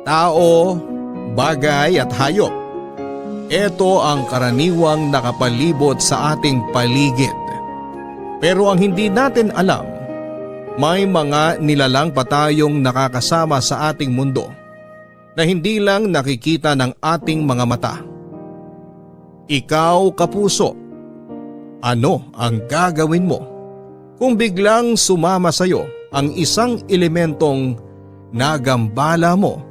tao, bagay at hayop. Ito ang karaniwang nakapalibot sa ating paligid. Pero ang hindi natin alam, may mga nilalang pa tayong nakakasama sa ating mundo na hindi lang nakikita ng ating mga mata. Ikaw, kapuso, ano ang gagawin mo kung biglang sumama sa iyo ang isang elementong nagambala mo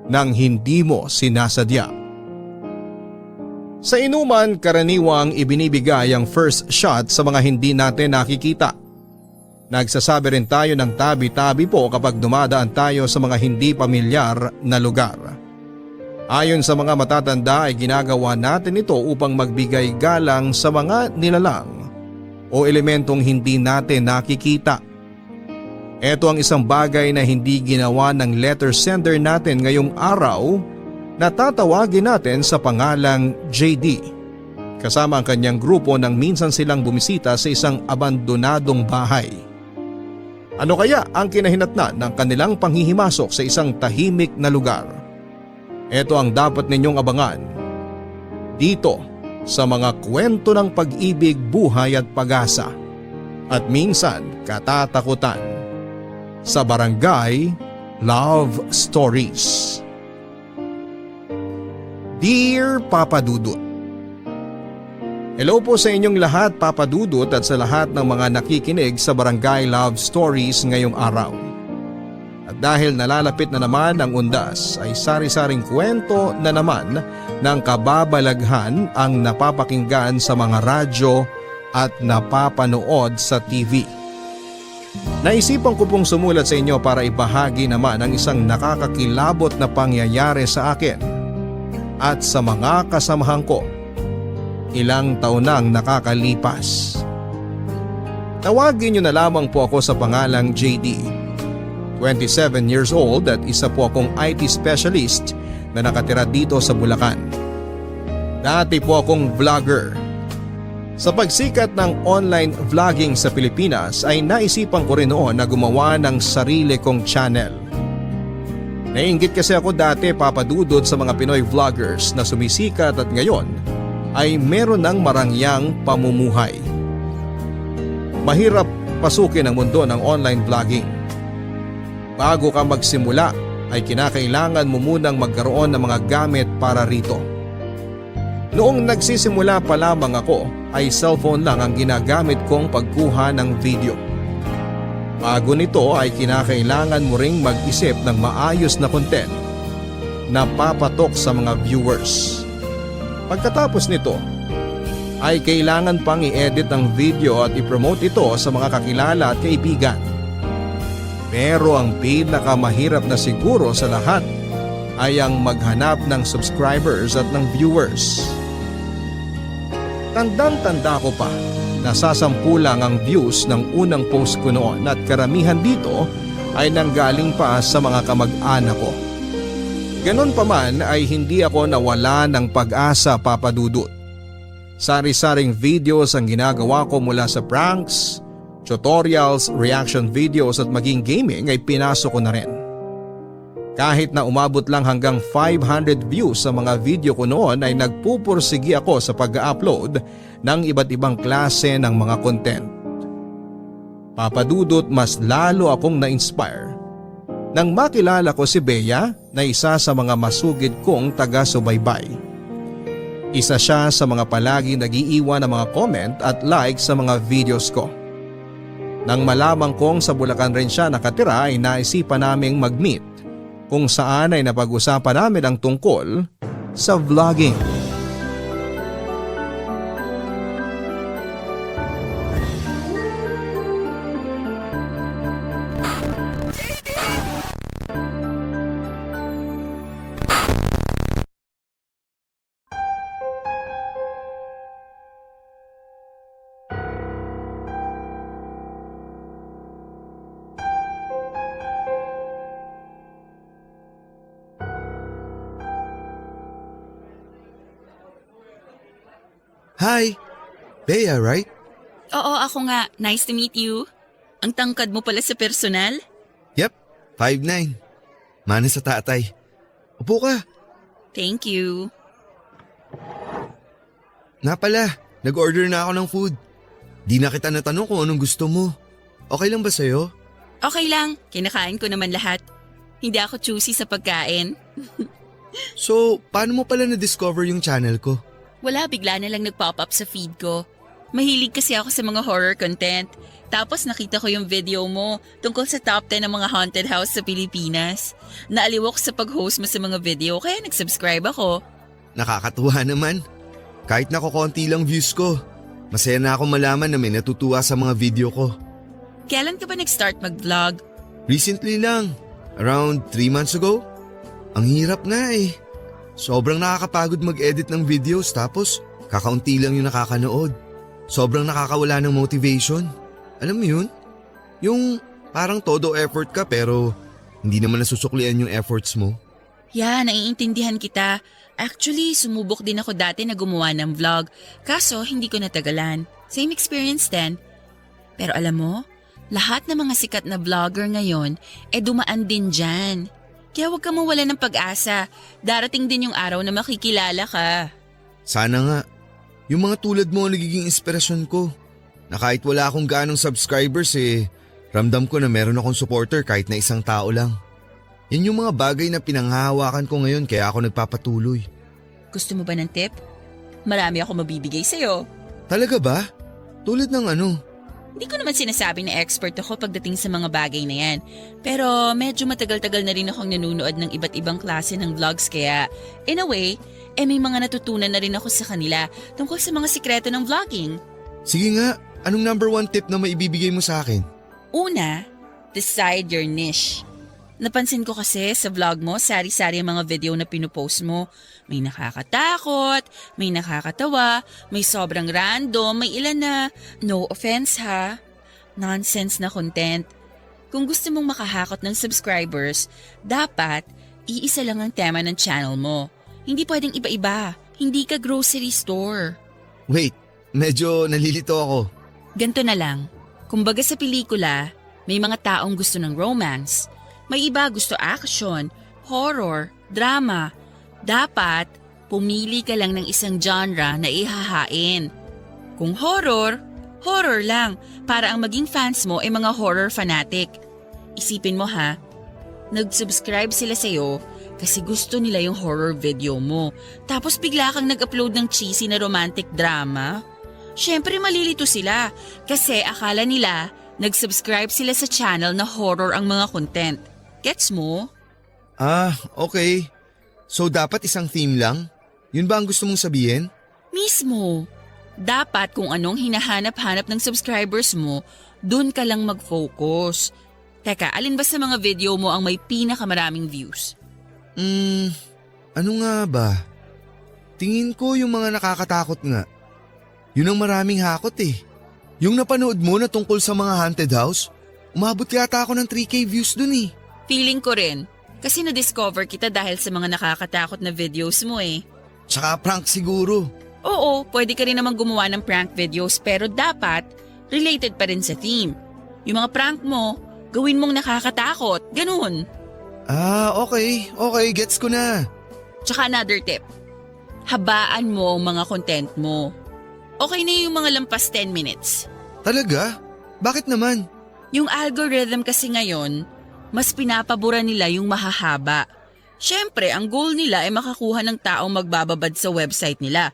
nang hindi mo sinasadya? Sa inuman, karaniwang ibinibigay ang first shot sa mga hindi natin nakikita. Nagsasabi rin tayo ng tabi-tabi po kapag dumadaan tayo sa mga hindi pamilyar na lugar. Ayon sa mga matatanda ay ginagawa natin ito upang magbigay galang sa mga nilalang o elementong hindi natin nakikita. Ito ang isang bagay na hindi ginawa ng letter sender natin ngayong araw na tatawagin natin sa pangalang JD. Kasama ang kanyang grupo nang minsan silang bumisita sa isang abandonadong bahay. Ano kaya ang kinahinatnan ng kanilang panghihimasok sa isang tahimik na lugar? Ito ang dapat ninyong abangan dito sa mga kwento ng pag-ibig, buhay at pag-asa at minsan katatakutan sa Barangay Love Stories. Dear Papa Dudut, hello po sa inyong lahat, Papa Dudut, at sa lahat ng mga nakikinig sa Barangay Love Stories ngayong araw. At dahil nalalapit na naman ang undas ay sari-saring kwento na naman ng kababalaghan ang napapakinggan sa mga radyo at napapanood sa TV. Naisipan ko pong sumulat sa inyo para ibahagi naman ang isang nakakakilabot na pangyayari sa akin at sa mga kasamahan ko. Ilang taon nang nakakalipas. Tawagin niyo na lamang po ako sa pangalang JD. 27 years old at isa po akong IT specialist na nakatira dito sa Bulacan. Dati po akong vlogger. Sa pagsikat ng online vlogging sa Pilipinas ay naisipan ko rin noon na gumawa ng sarili kong channel. Naiinggit kasi ako dati, Papa Dudut, sa mga Pinoy vloggers na sumisikat at ngayon ay meron ng marangyang pamumuhay. Mahirap pasukin ang mundo ng online vlogging. Bago ka magsimula ay kinakailangan mo munang magkaroon ng mga gamit para rito. Noong nagsisimula pa lamang ako ay cellphone lang ang ginagamit kong pagkuha ng video. Bago nito ay kinakailangan mo ring mag-isip ng maayos na content na papatok sa mga viewers. Pagkatapos nito ay kailangan pang i-edit ang video at i-promote ito sa mga kakilala at kaibigan. Pero ang pinakamahirap na siguro sa lahat ay ang maghanap ng subscribers at ng viewers. Tandang-tanda ko pa na 10 lang ang views ng unang post ko noon at karamihan dito ay nanggaling pa sa mga kamag-anak ko. Ganon pa man ay hindi ako nawala ng pag-asa, Papa Dudut. Sari-saring videos ang ginagawa ko mula sa pranks, tutorials, reaction videos at maging gaming ay pinasok ko na rin. Kahit na umabot lang hanggang 500 views sa mga video ko noon ay nagpupursigi ako sa pag-upload ng iba't ibang klase ng mga content. Papa Dudut, mas lalo akong na-inspire nang makilala ko si Bea na isa sa mga masugid kong taga-subaybay. Isa siya sa mga palagi nag-iiwan ng mga comment at like sa mga videos ko. Nang malamang kong sa Bulacan rin siya nakatira ay naisipan naming mag-meet kung saan ay napag-usapan namin ang tungkol sa vlogging. Hi! Bea, right? Oo, ako nga. Nice to meet you. Ang tangkad mo pala sa personal? Yep, 5'9". Mana sa tatay. Upo ka. Thank you. Na pala, nag-order na ako ng food. Di na kita natanong kung anong gusto mo. Okay lang ba sa'yo? Okay lang, kinakain ko naman lahat. Hindi ako choosy sa pagkain. So, paano mo pala na-discover yung channel ko? Wala, bigla na lang nag-pop up sa feed ko. Mahilig kasi ako sa mga horror content. Tapos nakita ko yung video mo tungkol sa top 10 ng mga haunted house sa Pilipinas. Naaliw ako sa pag-host mo sa mga video kaya nag-subscribe ako. Nakakatuwa naman. Kahit na konti lang views ko, masaya na ako malaman na may natutuwa sa mga video ko. Kailan ka ba nag-start mag-vlog? Recently lang, around 3 months ago. Ang hirap nga eh. Sobrang nakakapagod mag-edit ng videos tapos kakaunti lang yung nakakanood. Sobrang nakakawala ng motivation. Alam mo yun? Yung parang todo effort ka pero hindi naman nasusuklian yung efforts mo. Yeah, naiintindihan kita. Actually, sumubok din ako dati na gumawa ng vlog. Kaso, hindi ko natagalan. Same experience din. Pero alam mo, lahat ng mga sikat na vlogger ngayon, dumaan din dyan. Kaya huwag ka mawala ng pag-asa. Darating din yung araw na makikilala ka. Sana nga. Yung mga tulad mo ang nagiging inspirasyon ko. Na kahit wala akong ganong subscribers ramdam ko na meron akong supporter kahit na isang tao lang. Yan yung mga bagay na pinanghahawakan ko ngayon kaya ako nagpapatuloy. Gusto mo ba ng tip? Marami ako mabibigay sa'yo. Talaga ba? Tulad ng ano? Hindi ko naman sinasabi na expert ako pagdating sa mga bagay na yan. Pero medyo matagal-tagal na rin akong nanunood ng iba't ibang klase ng vlogs kaya in a way, may mga natutunan na rin ako sa kanila tungkol sa mga sikreto ng vlogging. Sige nga, anong number 1 tip na maibibigay mo sa akin? Una, decide your niche. Napansin ko kasi sa vlog mo, sari-sari ang mga video na pinupost mo. May nakakatakot, may nakakatawa, may sobrang random, may ilan na, no offense ha, nonsense na content. Kung gusto mong makahakot ng subscribers, dapat iisa lang ang tema ng channel mo. Hindi pwedeng iba-iba, hindi ka grocery store. Wait, medyo nalilito ako. Ganto na lang, kumbaga sa pelikula, may mga taong gusto ng romance. May iba gusto action, horror, drama. Dapat, pumili ka lang ng isang genre na ihahain. Kung horror, horror lang para ang maging fans mo ay mga horror fanatic. Isipin mo ha, nag-subscribe sila sa'yo kasi gusto nila yung horror video mo. Tapos bigla kang nag-upload ng cheesy na romantic drama. Syempre malilito sila kasi akala nila nag-subscribe sila sa channel na horror ang mga content. Gets mo? Ah, okay. So dapat isang theme lang? Yun ba ang gusto mong sabihin? Mismo. Dapat kung anong hinahanap-hanap ng subscribers mo, dun ka lang mag-focus. Teka, alin ba sa mga video mo ang may pinakamaraming views? Ano nga ba? Tingin ko yung mga nakakatakot nga. Yun ang maraming hakot eh. Yung napanood mo na tungkol sa mga haunted house, umabot yata ako ng 3K views dun eh. Feeling ko rin. Kasi na-discover kita dahil sa mga nakakatakot na videos mo eh. Tsaka prank siguro. Oo, pwede ka rin naman gumawa ng prank videos pero dapat related pa rin sa theme. Yung mga prank mo, gawin mong nakakatakot. Ganun. Ah, okay. Okay, gets ko na. Tsaka another tip. Habaan mo ang mga content mo. Okay na yung mga lampas 10 minutes. Talaga? Bakit naman? Yung algorithm kasi ngayon, mas pinapabura nila yung mahahaba. Siyempre, ang goal nila ay makakuha ng taong magbababad sa website nila.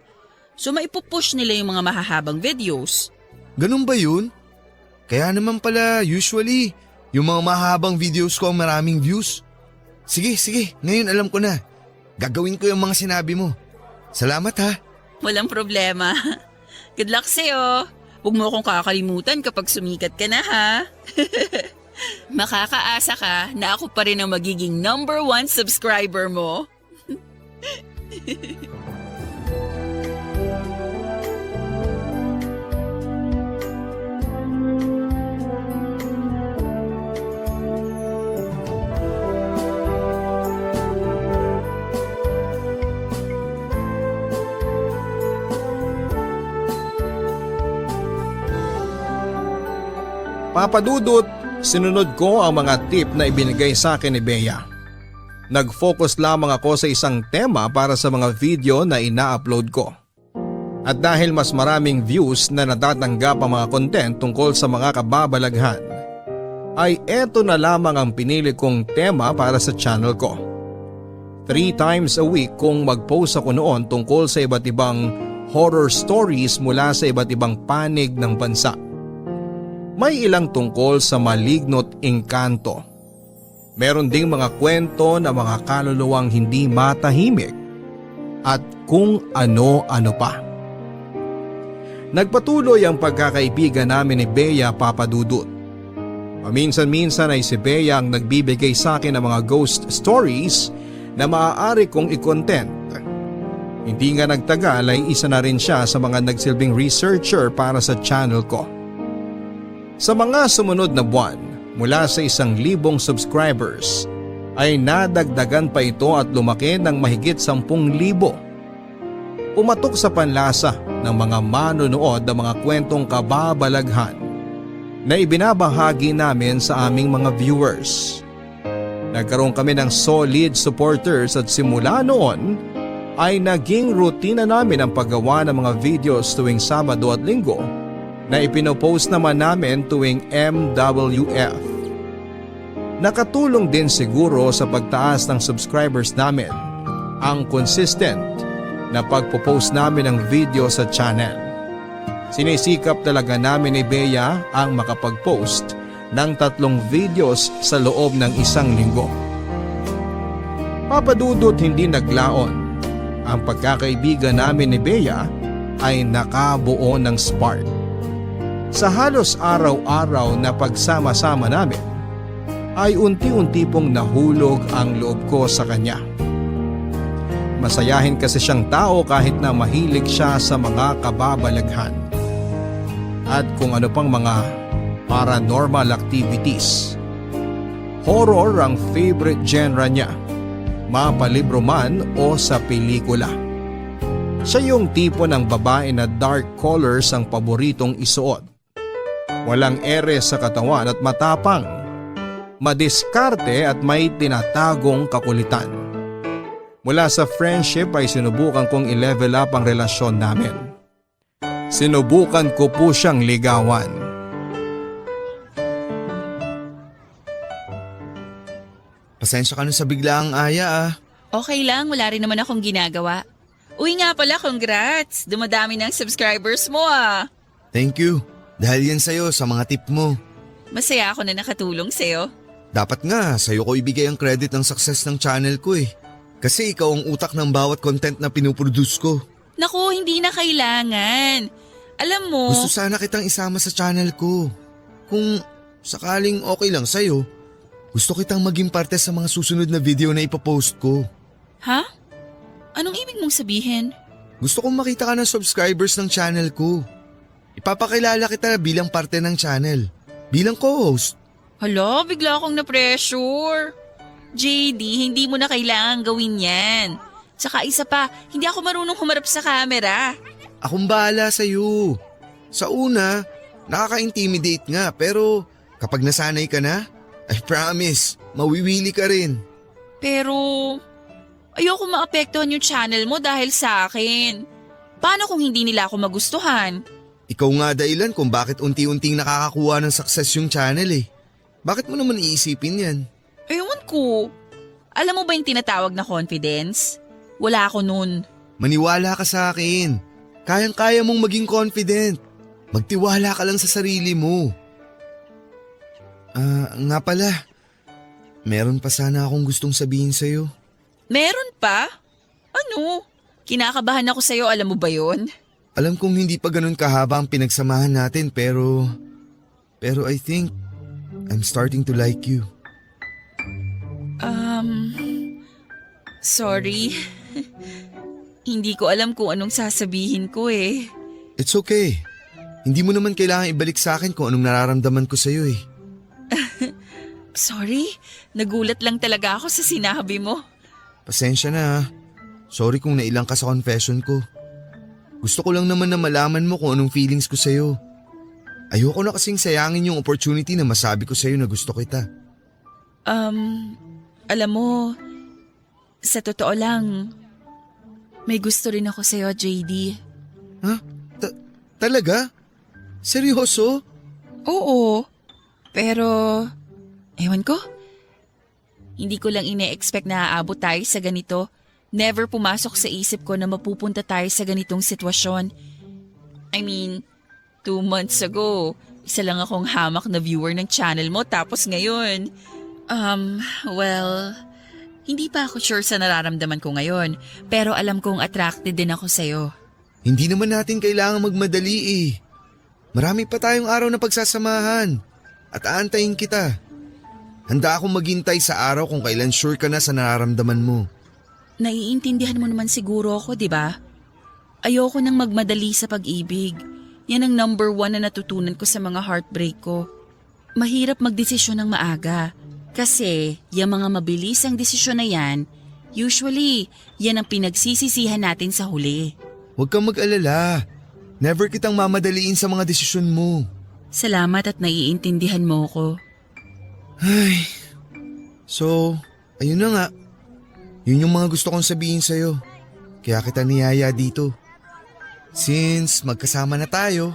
So maipupush nila yung mga mahahabang videos. Ganun ba yun? Kaya naman pala usually, yung mga mahabang videos ko ang maraming views. Sige, ngayon alam ko na. Gagawin ko yung mga sinabi mo. Salamat ha. Walang problema. Good luck sa'yo. Huwag mo akong kakalimutan kapag sumikat ka na ha. Makakaasa ka na ako pa rin ang magiging number 1 subscriber mo. Papa Dudut, sinunod ko ang mga tip na ibinigay sa akin ni Bea. Nag-focus lamang ako sa isang tema para sa mga video na ina-upload ko. At dahil mas maraming views na natatanggap ang mga content tungkol sa mga kababalaghan, ay eto na lamang ang pinili kong tema para sa channel ko. 3 times a week kung mag-post ako noon tungkol sa iba't ibang horror stories mula sa iba't ibang panig ng bansa. May ilang tungkol sa maligno't engkanto. Meron ding mga kwento na mga kaluluwang hindi matahimik at kung ano-ano pa. Nagpatuloy ang pagkakaibigan namin ni Bea Papadudut. Paminsan-minsan ay si Bea ang nagbibigay sa akin ng mga ghost stories na maaari kong i-content. Hindi nga nagtagal ay isa na rin siya sa mga nagsilbing researcher para sa channel ko. Sa mga sumunod na buwan, mula sa 1,000 subscribers, ay nadagdagan pa ito at lumaki ng mahigit 10,000. Pumatok sa panlasa ng mga manonood ng mga kwentong kababalaghan na ibinabahagi namin sa aming mga viewers. Nagkaroon kami ng solid supporters at simula noon ay naging rutina namin ang paggawa ng mga videos tuwing Sabado at Linggo na ipinopost naman namin tuwing MWF. Nakatulong din siguro sa pagtaas ng subscribers namin ang consistent na pagpo-post namin ng video sa channel. Sinisikap talaga namin ni Bea ang makapag-post ng 3 videos sa loob ng 1 linggo. Papadudot hindi naglaon. Ang pagkakaibigan namin ni Bea ay nakabuo ng spark. Sa halos araw-araw na pagsama-sama namin ay unti-unti pong nahulog ang loob ko sa kanya. Masayahin kasi siyang tao kahit na mahilig siya sa mga kababalaghan at kung ano pang mga paranormal activities. Horror ang favorite genre niya, mapalibro man o sa pelikula. Siya yung tipo ng babae na dark colors ang paboritong isuot. Walang ere sa katawan at matapang. Madiskarte at may tinatagong kakulitan. Mula sa friendship ay sinubukan kong i-level up ang relasyon namin. Sinubukan ko po siyang ligawan. Pasensya ka na sa biglaang aya Okay lang, wala rin naman akong ginagawa. Uy nga pala, congrats! Dumadami ng subscribers mo ah. Thank you. Dahil yan sa'yo sa mga tip mo. Masaya ako na nakatulong sa'yo. Dapat nga sa'yo ko ibigay ang credit ng success ng channel ko eh. Kasi ikaw ang utak ng bawat content na pinuproduce ko. Naku, hindi na kailangan. Alam mo… Gusto sana kitang isama sa channel ko. Kung sakaling okay lang sa'yo, gusto kitang maging parte sa mga susunod na video na ipopost ko. Ha? Anong ibig mong sabihin? Gusto kong makita ka ng subscribers ng channel ko. Ipapakilala kita bilang parte ng channel. Bilang co-host. Hala, bigla akong na-pressure. JD, hindi mo na kailangan gawin yan. Tsaka isa pa, hindi ako marunong humarap sa camera. Akong bahala sa'yo. Sa una, nakaka-intimidate nga pero kapag nasanay ka na, I promise, mawiwili ka rin. Pero ayoko maapektuhan yung channel mo dahil sa akin. Paano kung hindi nila ako magustuhan? Ikaw nga dahilan kung bakit unti-unting nakakakuha ng success yung channel eh. Bakit mo naman iisipin yan? Ewan ko. Alam mo ba yung tinatawag na confidence? Wala ako nun. Maniwala ka sa akin. Kayang-kaya mong maging confident. Magtiwala ka lang sa sarili mo. Nga pala. Meron pa sana akong gustong sabihin sa'yo. Meron pa? Ano? Kinakabahan ako sa'yo, alam mo ba yon? Alam kong hindi pa ganun kahaba ang pinagsamahan natin pero I think I'm starting to like you. Sorry. Hindi ko alam kung anong sasabihin ko eh. It's okay. Hindi mo naman kailangan ibalik sa akin kung anong nararamdaman ko sa'yo eh. Sorry, nagulat lang talaga ako sa sinabi mo. Pasensya na ha. Sorry kung nailang ka sa confession ko. Gusto ko lang naman na malaman mo kung anong feelings ko sa'yo. Ayoko na kasing sayangin yung opportunity na masabi ko sa'yo na gusto kita. Alam mo, Sa totoo lang, may gusto rin ako sa'yo, JD. Ha? Talaga? Seryoso? Oo, pero ewan ko. Hindi ko lang ine-expect na aabot tayo sa ganito. Never pumasok sa isip ko na mapupunta tayo sa ganitong sitwasyon. I mean, 2 months ago, isa lang akong hamak na viewer ng channel mo tapos ngayon, well, hindi pa ako sure sa nararamdaman ko ngayon pero alam kong attracted din ako sa'yo. Hindi naman natin kailangan magmadali eh. Marami pa tayong araw na pagsasamahan at aantayin kita. Handa akong maghintay sa araw kung kailan sure ka na sa nararamdaman mo. Naiintindihan mo naman siguro ako, di ba? Ayoko nang magmadali sa pag-ibig. Yan ang number 1 na natutunan ko sa mga heartbreak ko. Mahirap magdesisyon ng maaga. Kasi, yung mga mabilisang desisyon na yan, usually, yan ang pinagsisisihan natin sa huli. Huwag kang mag-alala. Never kitang mamadaliin sa mga desisyon mo. Salamat at naiintindihan mo ko. Ay, so, ayun na nga. Yun yung mga gusto kong sabihin sa'yo. Kaya kita niyaya dito. Since magkasama na tayo,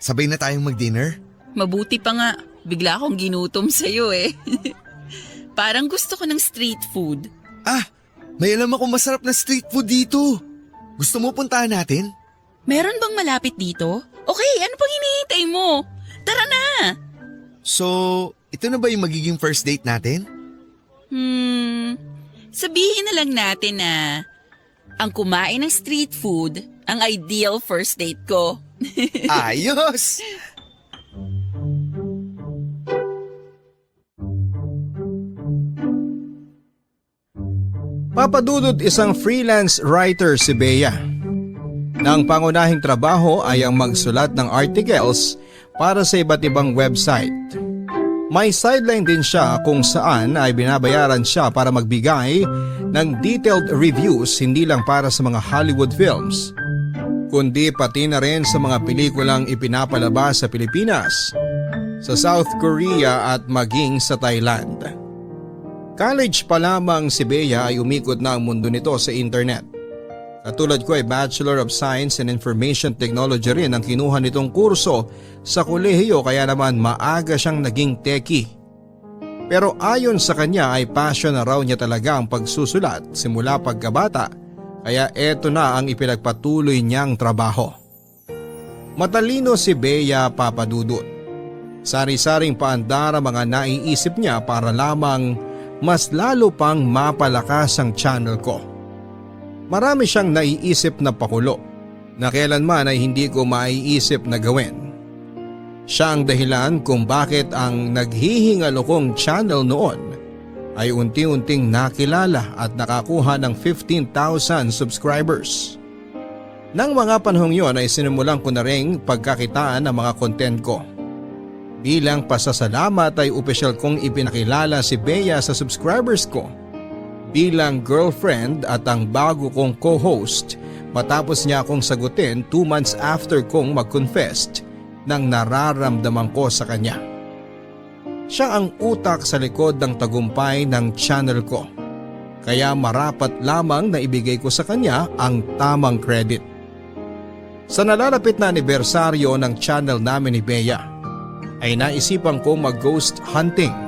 sabay na tayong mag-dinner. Mabuti pa nga, bigla akong ginutom sa'yo eh. Parang gusto ko ng street food. Ah, may alam ako masarap na street food dito. Gusto mo puntahan natin? Meron bang malapit dito? Okay, ano pang hinihintay mo? Tara na! So, ito na ba yung magiging first date natin? Sabihin na lang natin na ang kumain ng street food ang ideal first date ko. Ayos! Papadudod isang freelance writer si Bea. Na ang pangunahing trabaho ay ang magsulat ng articles para sa iba't ibang website. May sideline din siya kung saan ay binabayaran siya para magbigay ng detailed reviews hindi lang para sa mga Hollywood films, kundi pati na rin sa mga pelikulang ipinapalabas sa Pilipinas, sa South Korea at maging sa Thailand. College pa lamang si Bea ay umikot na ang mundo nito sa internet. Katulad ko ay Bachelor of Science and Information Technology rin ang kinuha nitong kurso sa kolehiyo kaya naman maaga siyang naging techie. Pero ayon sa kanya ay passion na raw niya talaga ang pagsusulat simula pagkabata kaya eto na ang ipinagpatuloy niyang trabaho. Matalino si Bea, Papadudot. Sari-saring paandar ang mga naiisip niya para lamang mas lalo pang mapalakas ang channel ko. Marami siyang naiisip na pakulo na kailanman ay hindi ko maiisip na gawin. Siya ang dahilan kung bakit ang naghihingalo kong channel noon ay unti-unting nakilala at nakakuha ng 15,000 subscribers. Nang mga panahong yon ay sinimulan ko na ring pagkakitaan ng mga content ko. Bilang pasasalamat ay opisyal kong ipinakilala si Bea sa subscribers ko bilang girlfriend at ang bago kong co-host matapos niya akong sagutin 2 months after kong mag-confess ng nararamdaman ko sa kanya. Siya ang utak sa likod ng tagumpay ng channel ko kaya marapat lamang na ibigay ko sa kanya ang tamang credit. Sa nalalapit na anibersaryo ng channel namin ni Bea ay naisipan ko mag-ghost hunting.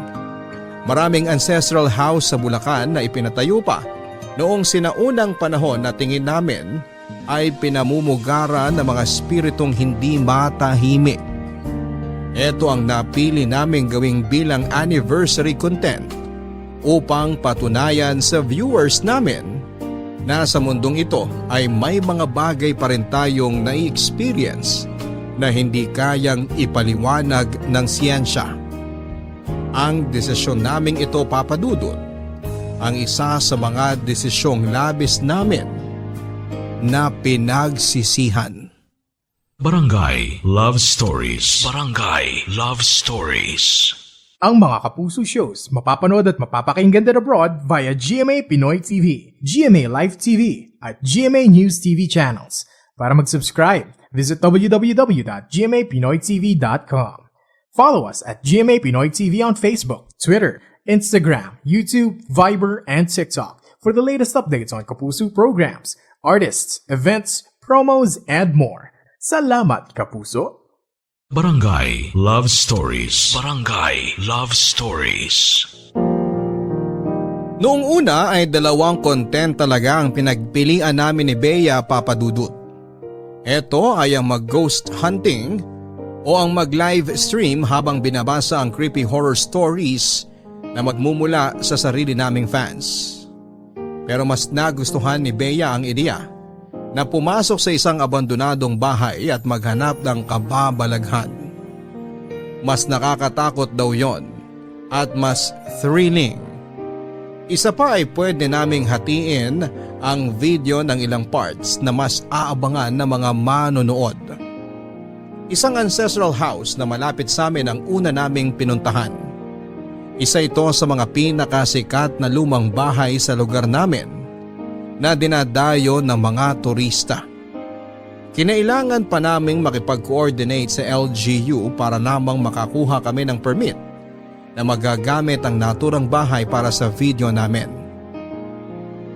Maraming ancestral house sa Bulacan na ipinatayo pa noong sinaunang panahon na tingin namin ay pinamumugaran ng mga espiritong hindi matahimik. Ito ang napili naming gawing bilang anniversary content upang patunayan sa viewers namin na sa mundong ito ay may mga bagay pa rin tayong nai-experience na hindi kayang ipaliwanag ng siyensya. Ang desisyon naming ito, Papadudot, ang isa sa mga desisyong labis namin na pinagsisihan. Barangay Love Stories. Barangay Love Stories. Ang mga Kapuso shows mapapanood at mapapakinggan din abroad via GMA Pinoy TV, GMA Live TV at GMA News TV channels. Para mag-subscribe, visit www.gmapinoytv.com. Follow us at GMA Pinoy TV on Facebook, Twitter, Instagram, YouTube, Viber, and TikTok for the latest updates on Kapuso programs, artists, events, promos, and more. Salamat, Kapuso! Barangay Love Stories. Barangay Love Stories. Noong una ay 2 content talaga ang pinagpilian namin ni Bea Papadudut. Ito ay ang mag-ghost hunting o ang mag-live stream habang binabasa ang creepy horror stories na magmumula sa sarili naming fans. Pero mas nagustuhan ni Bea ang ideya na pumasok sa isang abandonadong bahay at maghanap ng kababalaghan. Mas nakakatakot daw yon at mas thrilling. Isa pa ay pwede naming hatiin ang video ng ilang parts na mas aabangan ng mga manonood. Isang ancestral house na malapit sa amin ang una naming pinuntahan. Isa ito sa mga pinakasikat na lumang bahay sa lugar namin na dinadayo ng mga turista. Kinailangan pa naming makipag-coordinate sa LGU para namang makakuha kami ng permit na magagamit ang naturang bahay para sa video namin.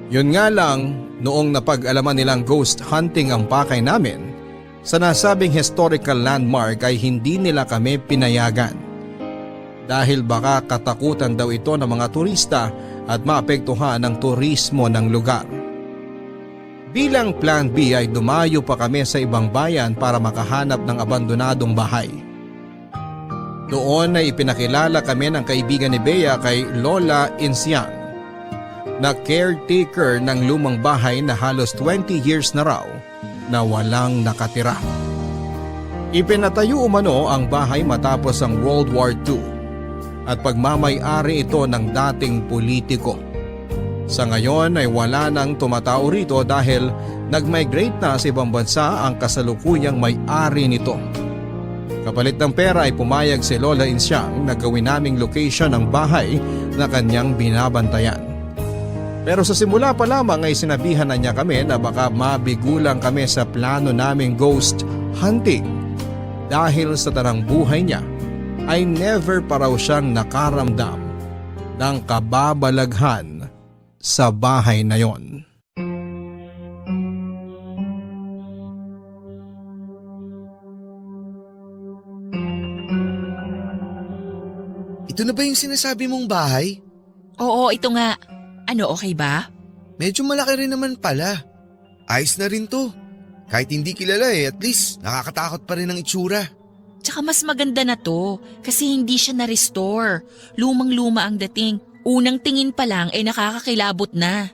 Yun nga lang, noong napag-alaman nilang ghost hunting ang pakay namin, sa nasabing historical landmark ay hindi nila kami pinayagan. Dahil baka katakutan daw ito ng mga turista at maapektuhan ang turismo ng lugar. Bilang plan B ay dumayo pa kami sa ibang bayan para makahanap ng abandonadong bahay. Doon ay ipinakilala kami ng kaibigan ni Bea kay Lola Insiang, na caretaker ng lumang bahay na halos 20 years na raw na walang nakatira. Ipinatayo umano ang bahay matapos ang World War II at pagmamay-ari ito ng dating politiko. Sa ngayon ay wala nang tumatao rito dahil nag-migrate na sa ibang bansa ang kasalukuyang may-ari nito. Kapalit ng pera ay pumayag si Lola Insiang na gawin naming location ang bahay na kanyang binabantayan. Pero sa simula pa lamang ay sinabihan na niya kami na baka mabigulang kami sa plano naming ghost hunting dahil sa tarang buhay niya ay never pa raw siyang nakaramdam ng kababalaghan sa bahay na yon. Ito na ba yung sinasabi mong bahay? Oo, ito nga. Ano, okay ba? Medyo malaki rin naman pala. Ayos na rin to. Kahit hindi kilala at least nakakatakot pa rin ang itsura. Tsaka mas maganda na to kasi hindi siya na-restore. Lumang-luma ang dating. Unang tingin pa lang ay nakakakilabot na.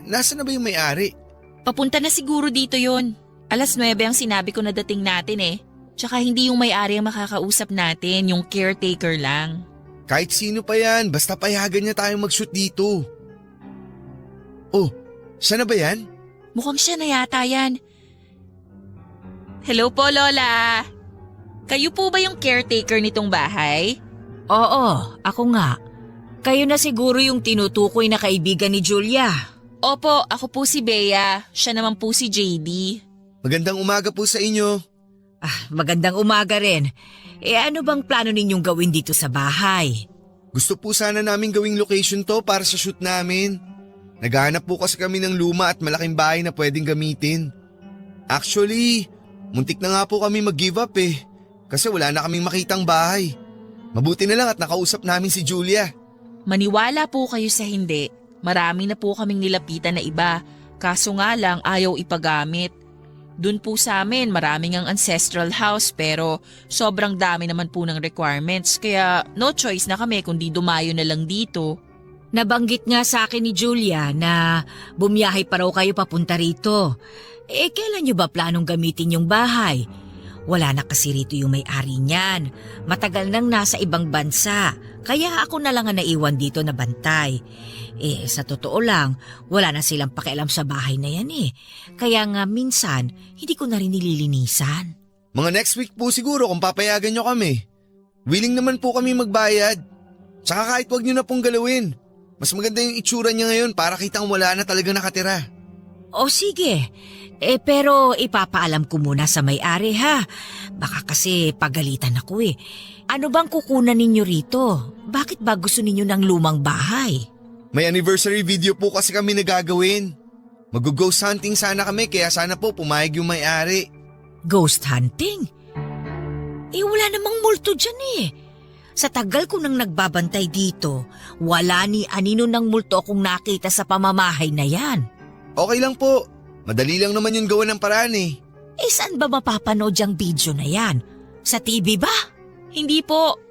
Nasa na ba yung may-ari? Papunta na siguro dito yon. 9:00 ang sinabi ko na dating natin eh. Tsaka hindi yung may-ari ang makakausap natin, yung caretaker lang. Kahit sino pa yan, basta payagan niya tayong mag-shoot dito. Oh, siya na ba yan? Mukhang siya na yata yan. Hello po, Lola. Kayo po ba yung caretaker nitong bahay? Oo, ako nga. Kayo na siguro yung tinutukoy na kaibigan ni Julia. Opo, ako po si Bea. Siya naman po si JD. Magandang umaga po sa inyo. Magandang umaga rin. Ano bang plano ninyong gawin dito sa bahay? Gusto po sana namin gawing location to para sa shoot namin. Naghahanap po kasi kami ng luma at malaking bahay na pwedeng gamitin. Actually, muntik na nga po kami mag-give up kasi wala na kaming makitang bahay. Mabuti na lang at nakausap namin si Julia. Maniwala po kayo sa hindi. Marami na po kaming nilapitan na iba. Kaso nga lang ayaw ipagamit. Doon po sa amin maraming ang ancestral house pero sobrang dami naman po ng requirements kaya no choice na kami kundi dumayo na lang dito. Nabanggit nga sa akin ni Julia na bumiyahe pa raw kayo papunta rito. Kailan nyo ba planong gamitin yung bahay? Wala na kasi rito yung may-ari niyan. Matagal nang nasa ibang bansa. Kaya ako na lang ang naiwan dito na bantay. Sa totoo lang, wala na silang pakialam sa bahay na yan Kaya nga minsan, hindi ko na rin nililinisan. Mga next week po siguro kung papayagan nyo kami. Willing naman po kami magbayad. Tsaka kahit wag nyo na pong galawin. Mas maganda yung itsura niya ngayon para kitang wala na talaga nakatira. O sige, pero ipapaalam ko muna sa may-ari ha. Baka kasi pagalitan ako Ano bang kukunan ninyo rito? Bakit ba gusto ninyo ng lumang bahay? May anniversary video po kasi kami nagagawin. Mag-ghost hunting sana kami kaya sana po pumayag yung may-ari. Ghost hunting? Wala namang multo dyan eh. Sa tagal ko nang nagbabantay dito, wala ni anino ng multo akong nakita sa pamamahay na yan. Okay lang po. Madali lang naman yung gawa ng paraan eh. Saan ba mapapanood yung video na yan? Sa TV ba? Hindi po.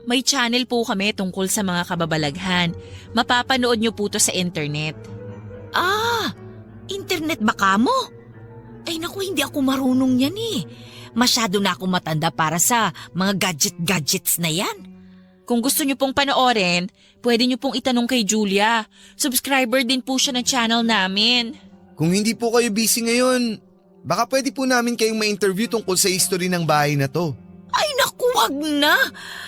May channel po kami tungkol sa mga kababalaghan. Mapapanood niyo po to sa internet. Internet ba kamo? Ay naku, hindi ako marunong yan eh. Masyado na ako matanda para sa mga gadgets na yan. Kung gusto niyo pong panoorin, pwede niyo pong itanong kay Julia. Subscriber din po siya ng channel namin. Kung hindi po kayo busy ngayon, baka pwede po namin kayong ma-interview tungkol sa history ng bahay na to. Ay naku, wag na.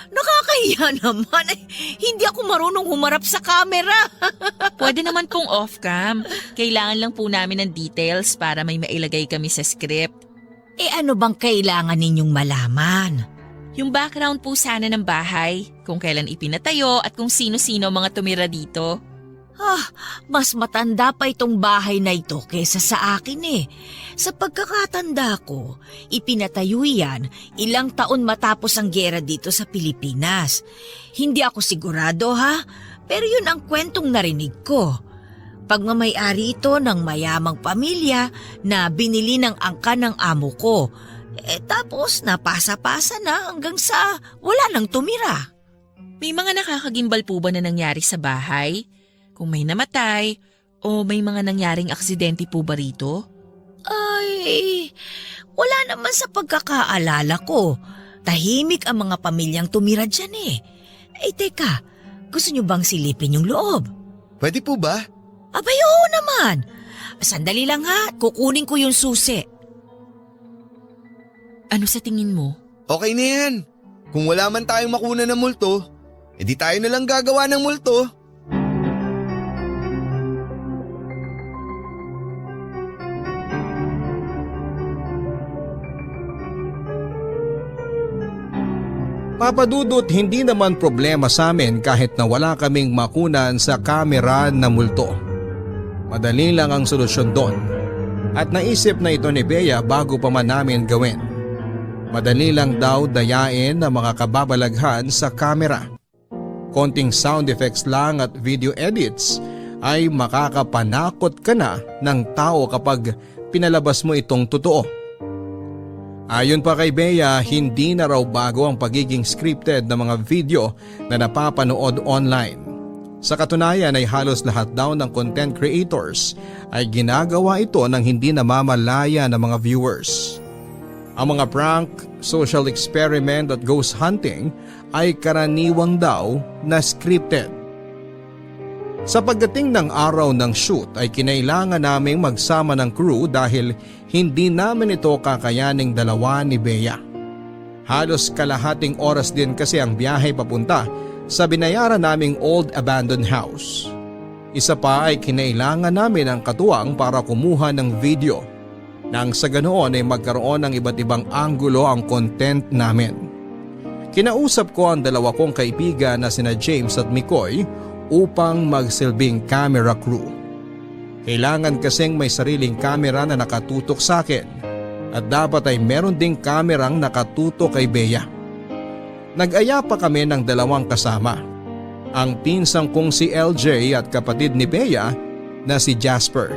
Nakakahiya naman. Hindi ako marunong humarap sa camera. Pwede naman pong off-cam. Kailangan lang po namin ng details para may mailagay kami sa script. Ano bang kailangan ninyong malaman? Yung background po sana ng bahay, kung kailan ipinatayo at kung sino-sino mga tumira dito. Mas matanda pa itong bahay na ito kesa sa akin eh. Sa pagkakatanda ko, ipinatayo yan ilang taon matapos ang giyera dito sa Pilipinas. Hindi ako sigurado pero yun ang kwentong narinig ko. Pagmamay-ari ito ng mayamang pamilya na binili ng angka ng amo ko. Tapos napasa-pasa na hanggang sa wala nang tumira. May mga nakakagimbal po ba na nangyari sa bahay? Kung may namatay o may mga nangyaring aksidente po ba rito? Ay, wala naman sa pagkakaalala ko. Tahimik ang mga pamilyang tumira dyan eh. Teka, gusto nyo bang silipin yung loob? Pwede po ba? Abay, oo naman. Sandali lang kukunin ko yung susi. Ano sa tingin mo? Okay na yan. Kung wala man tayong makuna ng multo, edi tayo na lang gagawa ng multo. Papa Dudut, hindi naman problema sa amin kahit na wala kaming makunan sa kamera na multo. Madali lang ang solusyon doon. At naisip na ito ni Bea bago pa man namin gawin. Madali lang daw dayain ang mga kababalaghan sa kamera. Konting sound effects lang at video edits ay makakapanakot ka na ng tao kapag pinalabas mo itong totoo. Ayon pa kay Bea, hindi na raw bago ang pagiging scripted na mga video na napapanood online. Sa katunayan ay halos lahat daw ng content creators ay ginagawa ito ng hindi namamalaya ng mga viewers. Ang mga prank, social experiment at ghost hunting ay karaniwang daw na scripted. Sa pagdating ng araw ng shoot ay kinailangan naming magsama ng crew dahil hindi namin ito kakayaning dalawa ni Bea. Halos kalahating oras din kasi ang biyahe papunta sa binayaran naming old abandoned house. Isa pa ay kinailangan namin ang katuwang para kumuha ng video nang sa ganoon ay magkaroon ng iba't ibang anggulo ang content namin. Kinausap ko ang dalawa kong kaibigan na sina James at Mikoy upang magsilbing camera crew. Kailangan kasing may sariling camera na nakatutok sa akin at dapat ay meron ding kamerang nakatutok kay Bea. Nag-aya pa kami ng dalawang kasama. Ang pinsang kong si LJ at kapatid ni Bea na si Jasper.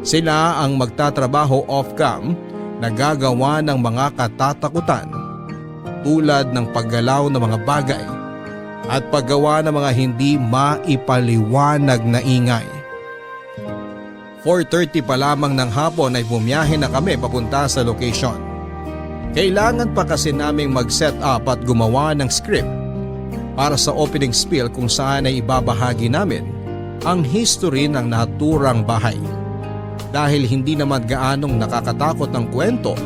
Sila ang magtatrabaho off-cam na gagawa ng mga katatakutan tulad ng paggalaw ng mga bagay at paggawa ng mga hindi maipaliwanag na ingay. 4:30 pa lamang ng hapon ay bumiyahe na kami papunta sa location. Kailangan pa kasi naming mag-set up at gumawa ng script para sa opening spiel kung saan ay ibabahagi namin ang history ng naturang bahay. Dahil hindi naman gaanong nakakatakot ang kwento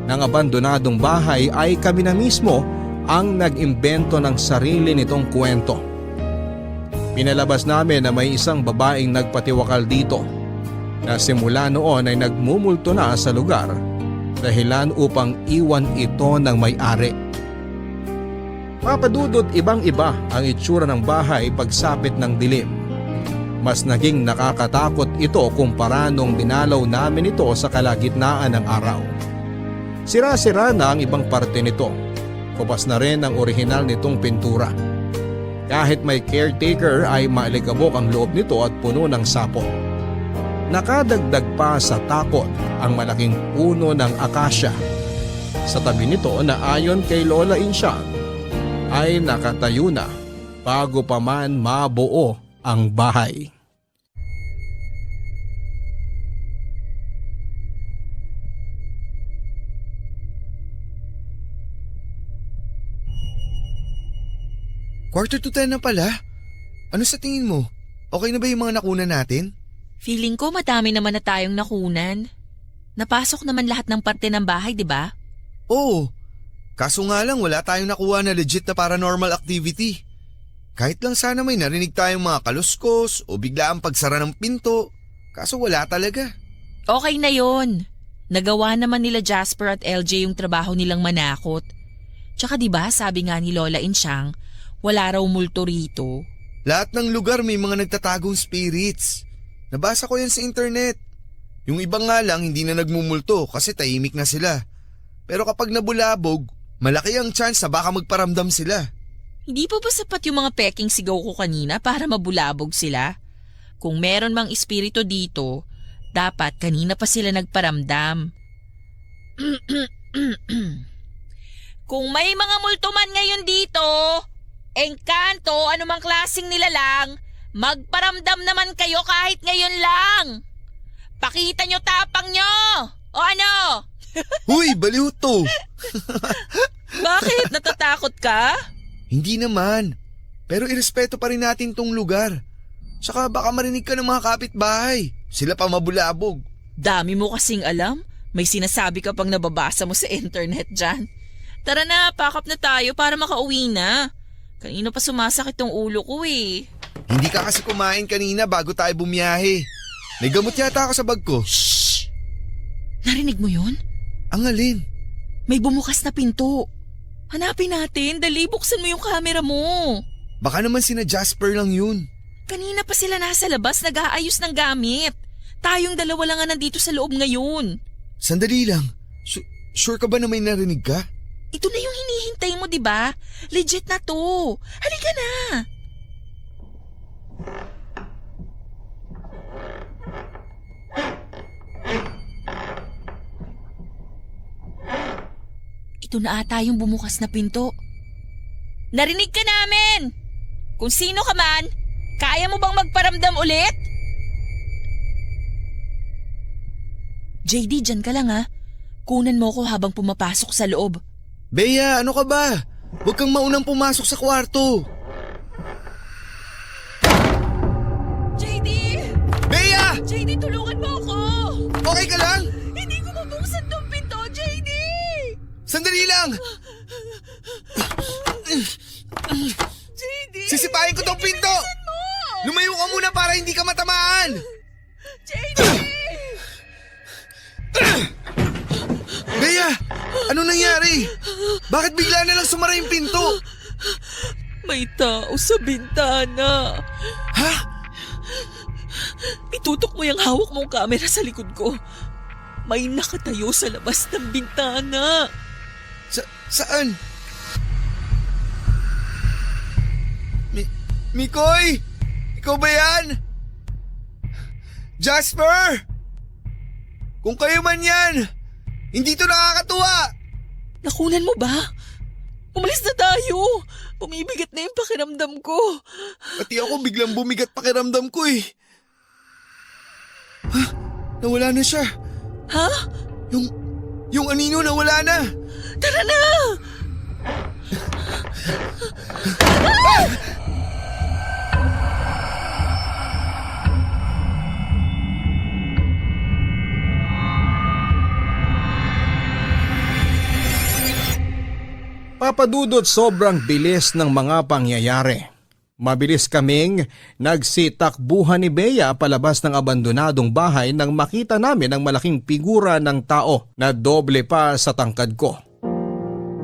ng abandonadong bahay ay kami na mismo ang nag-imbento ng sarili nitong kwento. Pinalabas namin na may isang babaeng nagpatiwakal dito na simula noon ay nagmumulto na sa lugar dahilan upang iwan ito ng may-ari. Papadudot, ibang-iba ang itsura ng bahay pagsapit ng dilim. Mas naging nakakatakot ito kumpara nung dinalaw namin ito sa kalagitnaan ng araw. Sira-sira na ang ibang parte nito. Kubas na rin ang orihinal nitong pintura. Kahit may caretaker ay maalikabok ang loob nito at puno ng sapot. Nakadagdag pa sa takot ang malaking puno ng akasya. Sa tabi nito na ayon kay Lola Insyang ay nakatayo na bago pa man mabuo ang bahay. Quarter to 10 na pala. Ano sa tingin mo? Okay na ba yung mga nakunan natin? Feeling ko madami naman na tayong nakunan. Napasok naman lahat ng parte ng bahay, di ba? Oo. Kaso nga lang wala tayong nakuha na legit na paranormal activity. Kahit lang sana may narinig tayong mga kaluskos o biglaang pagsara ng pinto. Kaso wala talaga. Okay na yon. Nagawa naman nila Jasper at LJ yung trabaho nilang manakot. Tsaka di ba sabi nga ni Lola Insyang, wala raw multo rito. Lahat ng lugar may mga nagtatagong spirits. Nabasa ko yan sa internet. Yung iba nga lang hindi na nagmumulto kasi tahimik na sila. Pero kapag nabulabog, malaki ang chance na baka magparamdam sila. Hindi pa ba sapat yung mga peking sigaw ko kanina para mabulabog sila? Kung meron mang espiritu dito, dapat kanina pa sila nagparamdam. Kung may mga multuman ngayon dito, engkanto, anumang klaseng nilalang, magparamdam naman kayo kahit ngayon lang. Pakita nyo tapang nyo! O ano? Huy, baliw to! Bakit? Natatakot ka? Hindi naman. Pero irespeto pa rin natin tong lugar. Saka baka marinig ka ng mga kapitbahay. Sila pa mabulabog. Dami mo kasing alam. May sinasabi ka pang nababasa mo sa internet dyan. Tara na, pakap na tayo para makauwi na. Kanina pa sumasakit tong ulo ko eh. Hindi ka kasi kumain kanina bago tayo bumiyahe. May gamot yata ako sa bag ko. Shhh! Narinig mo yun? Ang alin? May bumukas na pinto. Hanapin natin, dali buksan mo yung camera mo. Baka naman sina Jasper lang yun. Kanina pa sila nasa labas nag-aayos ng gamit. Tayong dalawa lang nga nandito sa loob ngayon. Sandali lang. Sure ka ba na may narinig ka? Ito na yung hinihintay mo, di ba? Legit na to. Halika na. Ito na ata yung bumukas na pinto. Narinig ka namin! Kung sino ka man, kaya mo bang magparamdam ulit? JD, dyan ka lang ha. Kunan mo ko habang pumapasok sa loob. Bea, ano ka ba? Huwag kang maunang pumasok sa kwarto. JD! Bea! JD, tulungan mo ako! Okay ka lang? Hindi ko mabuksan tong pinto, JD! Sandali lang! JD! Sisipain ko tong pinto! Lumayo ka muna para hindi ka matamaan! JD! Bea! Ano nangyari? Bakit bigla na lang sumara yung pinto? May tao sa bintana. Ha? Itutok mo yung hawak mong camera sa likod ko. May nakatayo sa labas ng bintana. Saan? Mikoy! Ikaw ba yan? Jasper! Kung kayo man yan, hindi to nakakatuwa! Nakunan mo ba? Umalis na tayo. Bumibigat na yung pakiramdam ko. Pati ako biglang bumigat pakiramdam ko eh. Ha? Nawala na siya. Ha? Yung anino nawala na. Tara na! Papadudot sobrang bilis ng mga pangyayari. Mabilis kaming nagsitakbuhan ni Bea palabas ng abandonadong bahay nang makita namin ang malaking figura ng tao na doble pa sa tangkad ko.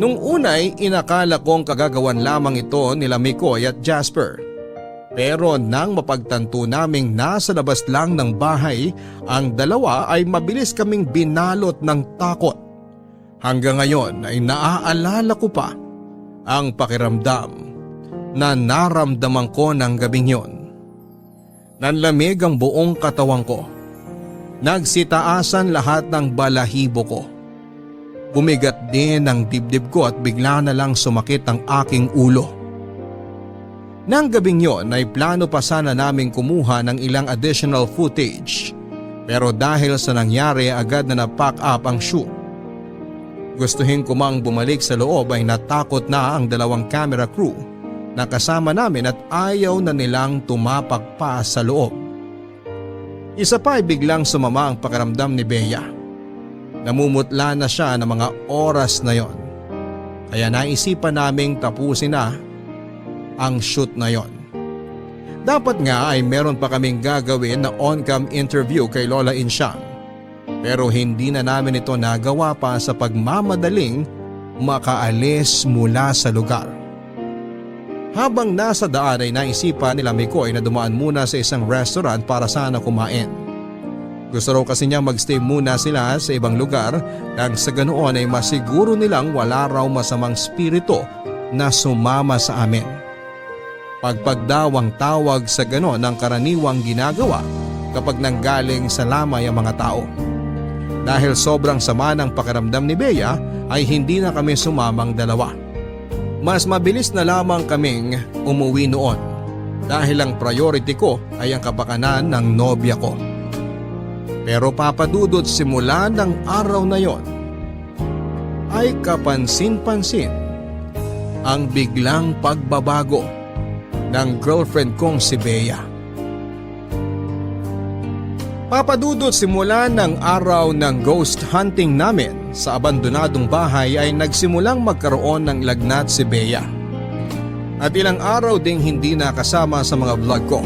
Nung unay inakala kong kagagawan lamang ito nila Mikoy at Jasper. Pero nang mapagtanto naming nasa labas lang ng bahay ang dalawa ay mabilis kaming binalot ng takot. Hanggang ngayon ay naaalala ko pa ang pakiramdam na naramdaman ko ng gabing yon. Nanlamig ang buong katawan ko. Nagsitaasan lahat ng balahibo ko. Bumigat din ang dibdib ko at bigla na lang sumakit ang aking ulo. Nang gabing yon ay plano pa sana naming kumuha ng ilang additional footage, pero dahil sa nangyari agad na na-pack up ang shoot. Gustuhin ko mang bumalik sa loob ay natakot na ang dalawang camera crew na kasama namin at ayaw na nilang tumapak pa sa loob. Isa pa ay biglang sumama ang pakiramdam ni Bea. Namumutla na siya ng mga oras na yon. Kaya naisipan naming tapusin na ang shoot na yon. Dapat nga ay meron pa kaming gagawin na on-cam interview kay Lola Insyang. Pero hindi na namin ito nagawa pa sa pagmamadaling makaalis mula sa lugar. Habang nasa daan ay naisipan nila Mikoy na dumaan muna sa isang restaurant para sana kumain. Gusto raw kasi niya magstay muna sila sa ibang lugar nang sa ganoon ay masiguro nilang wala raw masamang spirito na sumama sa amin. Pagpagdawang tawag sa ganon ang karaniwang ginagawa kapag nanggaling sa lamay ang mga tao. Dahil sobrang sama ng pakiramdam ni Bea ay hindi na kami sumamang dalawa. Mas mabilis na lamang kaming umuwi noon dahil ang priority ko ay ang kapakanan ng nobya ko. Pero papadudot simula ng araw na yon ay kapansin-pansin ang biglang pagbabago ng girlfriend kong si Bea. Papadudot simula ng araw ng ghost hunting namin sa abandonadong bahay ay nagsimulang magkaroon ng lagnat si Bea. At ilang araw ding hindi nakasama sa mga vlog ko.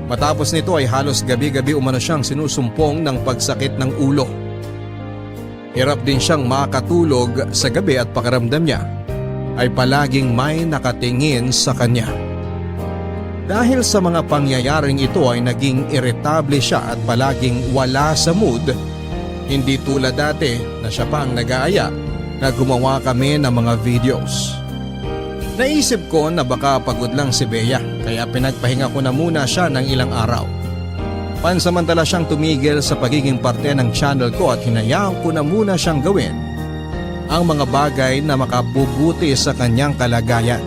Matapos nito ay halos gabi-gabi umano siyang sinusumpong ng pagsakit ng ulo. Hirap din siyang makatulog sa gabi at pakiramdam niya ay palaging may nakatingin sa kanya. Dahil sa mga pangyayaring ito ay naging iritable siya at palaging wala sa mood, hindi tulad dati na siya pa ang nag-aaya na gumawa kami ng mga videos. Naisip ko na baka pagod lang si Bea kaya pinagpahinga ko na muna siya ng ilang araw. Pansamantala siyang tumigil sa pagiging parte ng channel ko at hinayaan ko na muna siyang gawin ang mga bagay na makabubuti sa kanyang kalagayan.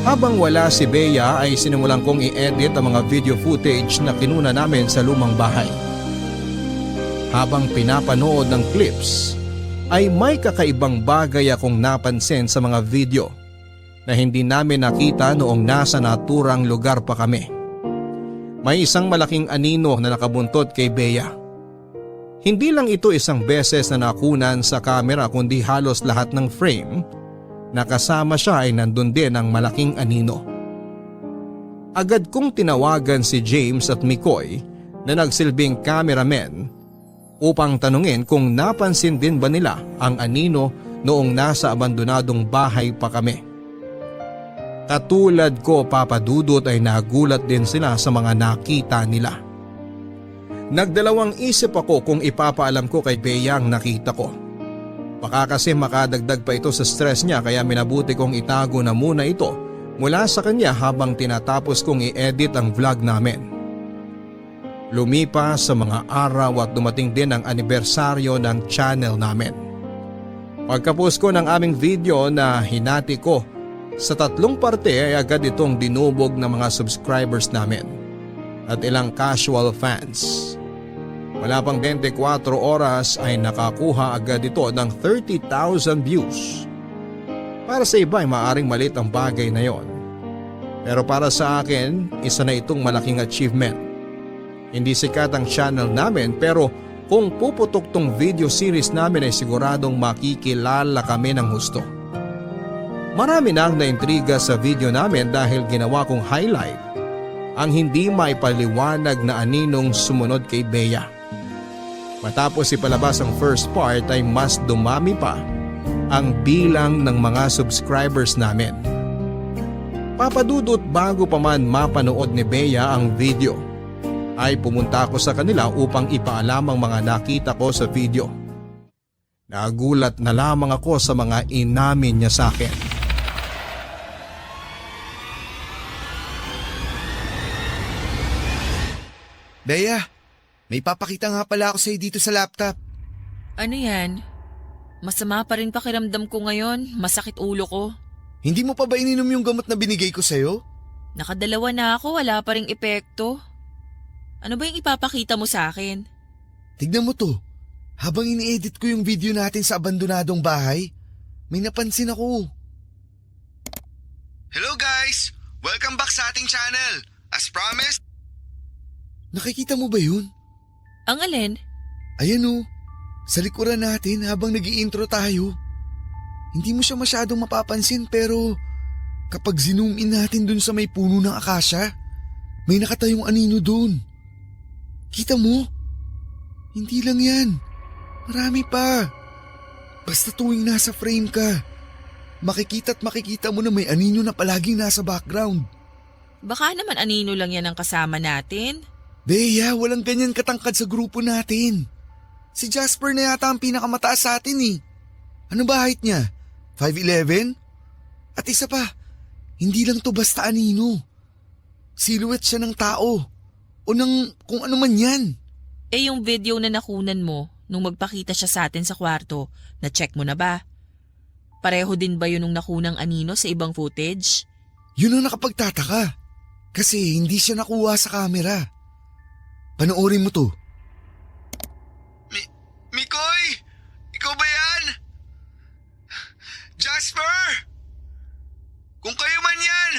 Habang wala si Bea ay sinimulan kong i-edit ang mga video footage na kinuna namin sa lumang bahay. Habang pinapanood ng clips ay may kakaibang bagay akong napansin sa mga video na hindi namin nakita noong nasa naturang lugar pa kami. May isang malaking anino na nakabuntot kay Bea. Hindi lang ito isang beses na nakunan sa camera kundi halos lahat ng frame na kasama siya ay nandun din ang malaking anino. Agad kong tinawagan si James at Mikoy na nagsilbing cameramen upang tanungin kung napansin din ba nila ang anino noong nasa abandonadong bahay pa kami. Katulad ko papadudot ay nagulat din sila sa mga nakita nila. Nagdalawang isip ako kung ipapaalam ko kay Bea ang nakita ko. Baka kasi makadagdag pa ito sa stress niya kaya minabuti kong itago na muna ito mula sa kanya habang tinatapos kong i-edit ang vlog namin. Lumipas sa mga araw at dumating din ang anibersaryo ng channel namin. Pagkapos ko ng aming video na hinati ko sa 3 parte ay agad itong dinubog ng mga subscribers namin at ilang casual fans. Wala pang 24 oras ay nakakuha agad ito ng 30,000 views. Para sa iba ay maaring malit ang bagay na yon. Pero para sa akin, isa na itong malaking achievement. Hindi sikat ang channel namin pero kung puputok tong video series namin ay siguradong makikilala kami ng husto. Marami na ang naintriga sa video namin dahil ginawa kong highlight ang hindi maipaliwanag na aninong sumunod kay Bea. Matapos ipalabas ang first part ay mas dumami pa ang bilang ng mga subscribers namin. Papadudot, bago pa man mapanood ni Bea ang video, ay pumunta ako sa kanila upang ipaalam ang mga nakita ko sa video. Nagulat na lamang ako sa mga inamin niya sa akin. Bea, may papakita nga pala ako sa'yo dito sa laptop. Ano yan? Masama pa rin pakiramdam ko ngayon. Masakit ulo ko. Hindi mo pa ba ininom yung gamot na binigay ko sa'yo? Nakadalawa na ako, wala pa ring epekto. Ano ba yung ipapakita mo sa akin? Tignan mo to. Habang ini-edit ko yung video natin sa abandonadong bahay, may napansin ako. Hello guys! Welcome back sa ating channel. As promised. Nakikita mo ba yun? Ang alin? Ayan o. Sa likuran natin habang nag-i-intro tayo. Hindi mo siya masyadong mapapansin pero kapag zoom in natin dun sa may puno ng akasya, may nakatayong anino dun. Kita mo? Hindi lang yan. Marami pa. Basta tuwing nasa frame ka, makikita mo na may anino na palaging nasa background. Baka naman anino lang yan ang kasama natin. Bea, walang ganyan katangkad sa grupo natin. Si Jasper na yata ang pinakamataas sa atin eh. Ano ba height niya? 5'11"? At isa pa, hindi lang to basta anino. Silhouette siya ng tao. O ng kung ano man yan. Eh yung video na nakunan mo nung magpakita siya sa atin sa kwarto, na-check mo na ba? Pareho din ba yun nung nakunang anino sa ibang footage? Yun ang nakapagtataka. Kasi hindi siya nakuha sa camera. Panoorin mo to. Mikoy! Ikaw ba yan? Jasper! Kung kayo man yan,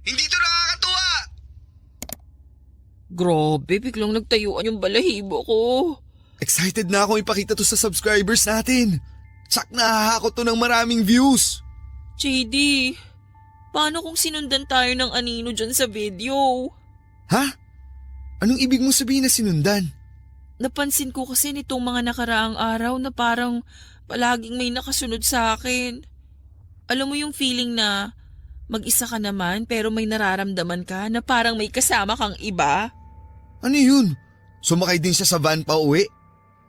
hindi to nakakatuwa! Grabe, biglang nagtayuan yung balahibo ko. Excited na akong ipakita to sa subscribers natin. Tsak nahahakot to ng maraming views. JD, paano kung sinundan tayo ng anino dyan sa video? Ha? Anong ibig mo sabihin na sinundan? Napansin ko kasi nitong mga nakaraang araw na parang palaging may nakasunod sa akin. Alam mo yung feeling na mag-isa ka naman pero may nararamdaman ka na parang may kasama kang iba? Ano yun? Sumakay din siya sa van pa uwi?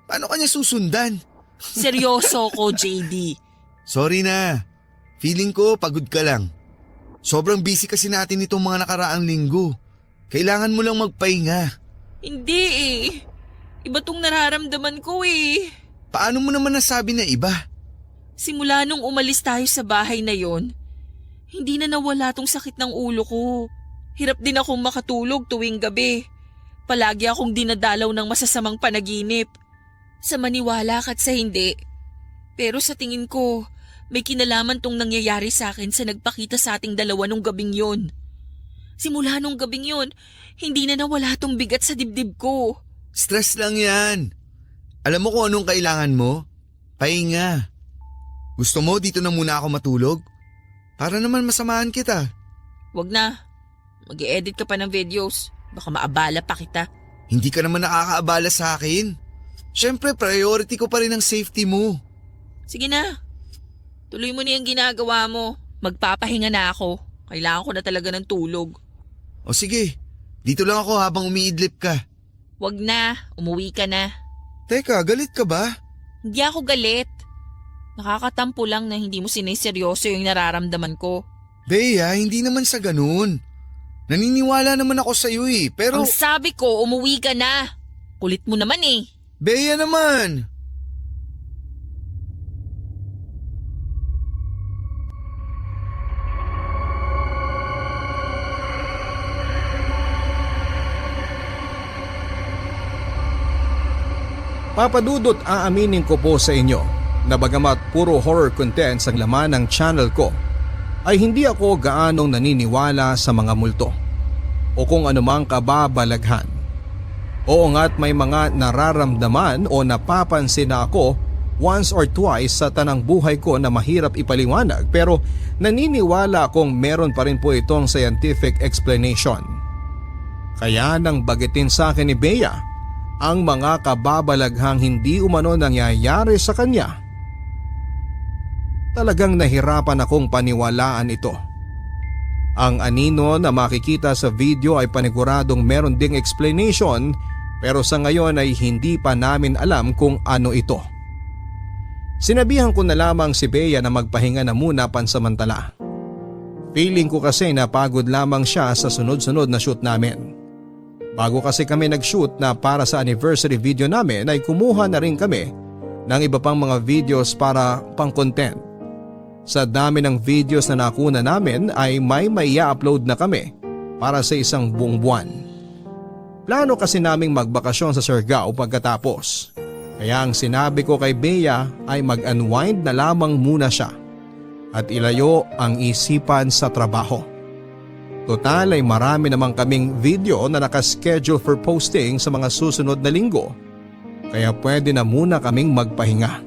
Paano kanya susundan? Seryoso ko, JD. Sorry na. Feeling ko pagod ka lang. Sobrang busy kasi natin itong mga nakaraang linggo. Kailangan mo lang magpahinga. Hindi eh. Iba tong nararamdaman ko eh. Paano mo naman nasabi na iba? Simula nung umalis tayo sa bahay na yon, hindi na nawala tong sakit ng ulo ko. Hirap din akong makatulog tuwing gabi. Palagi akong dinadalaw ng masasamang panaginip. Sa maniwala ka't sa hindi. Pero sa tingin ko, may kinalaman tong nangyayari sa akin sa nagpakita sa ating dalawa nung gabing yon. Simula nung gabing yon, hindi na nawala tong bigat sa dibdib ko. Stress lang yan. Alam mo kung anong kailangan mo? Pahinga. Gusto mo dito na muna ako matulog? Para naman masamahan kita. Wag na. Mag-i-edit ka pa ng videos. Baka maabala pa kita. Hindi ka naman nakakaabala sa akin. Siyempre priority ko pa rin ang safety mo. Sige na. Tuloy mo na yung ginagawa mo. Magpapahinga na ako. Kailangan ko na talaga ng tulog. O sige, dito lang ako habang umiidlip ka. Wag na. Umuwi ka na. Teka, galit ka ba? Hindi ako galit. Nakakatampo lang na hindi mo siniseryoso yung nararamdaman ko. Bea, hindi naman sa ganun. Naniniwala naman ako sa iyo eh, pero… Ang sabi ko, umuwi ka na. Kulit mo naman eh. Bea naman! Papadudot, aaminin ko po sa inyo na bagamat puro horror contents ang laman ng channel ko, ay hindi ako gaanong naniniwala sa mga multo o kung anumang kababalaghan. Oo nga't may mga nararamdaman o napapansin na ako once or twice sa tanang buhay ko na mahirap ipaliwanag, pero naniniwala akong meron pa rin po itong scientific explanation. Kaya nang bagitin sa akin ni Bea ang mga kababalaghang hindi umano nangyayari sa kanya, talagang nahirapan akong paniwalaan ito. Ang anino na makikita sa video ay paniguradong meron ding explanation pero sa ngayon ay hindi pa namin alam kung ano ito. Sinabihan ko na lamang si Bea na magpahinga na muna pansamantala. Feeling ko kasi napagod lamang siya sa sunod-sunod na shoot namin. Bago kasi kami nag-shoot na para sa anniversary video namin ay kumuha na rin kami ng iba pang mga videos para pang content. Sa dami ng videos na nakuna namin ay may i-upload na kami para sa isang buong buwan. Plano kasi naming magbakasyon sa Siargao pagkatapos. Kaya ang sinabi ko kay Bea ay mag-unwind na lamang muna siya at ilayo ang isipan sa trabaho. Total ay marami namang kaming video na nakaschedule for posting sa mga susunod na linggo. Kaya pwede na muna kaming magpahinga.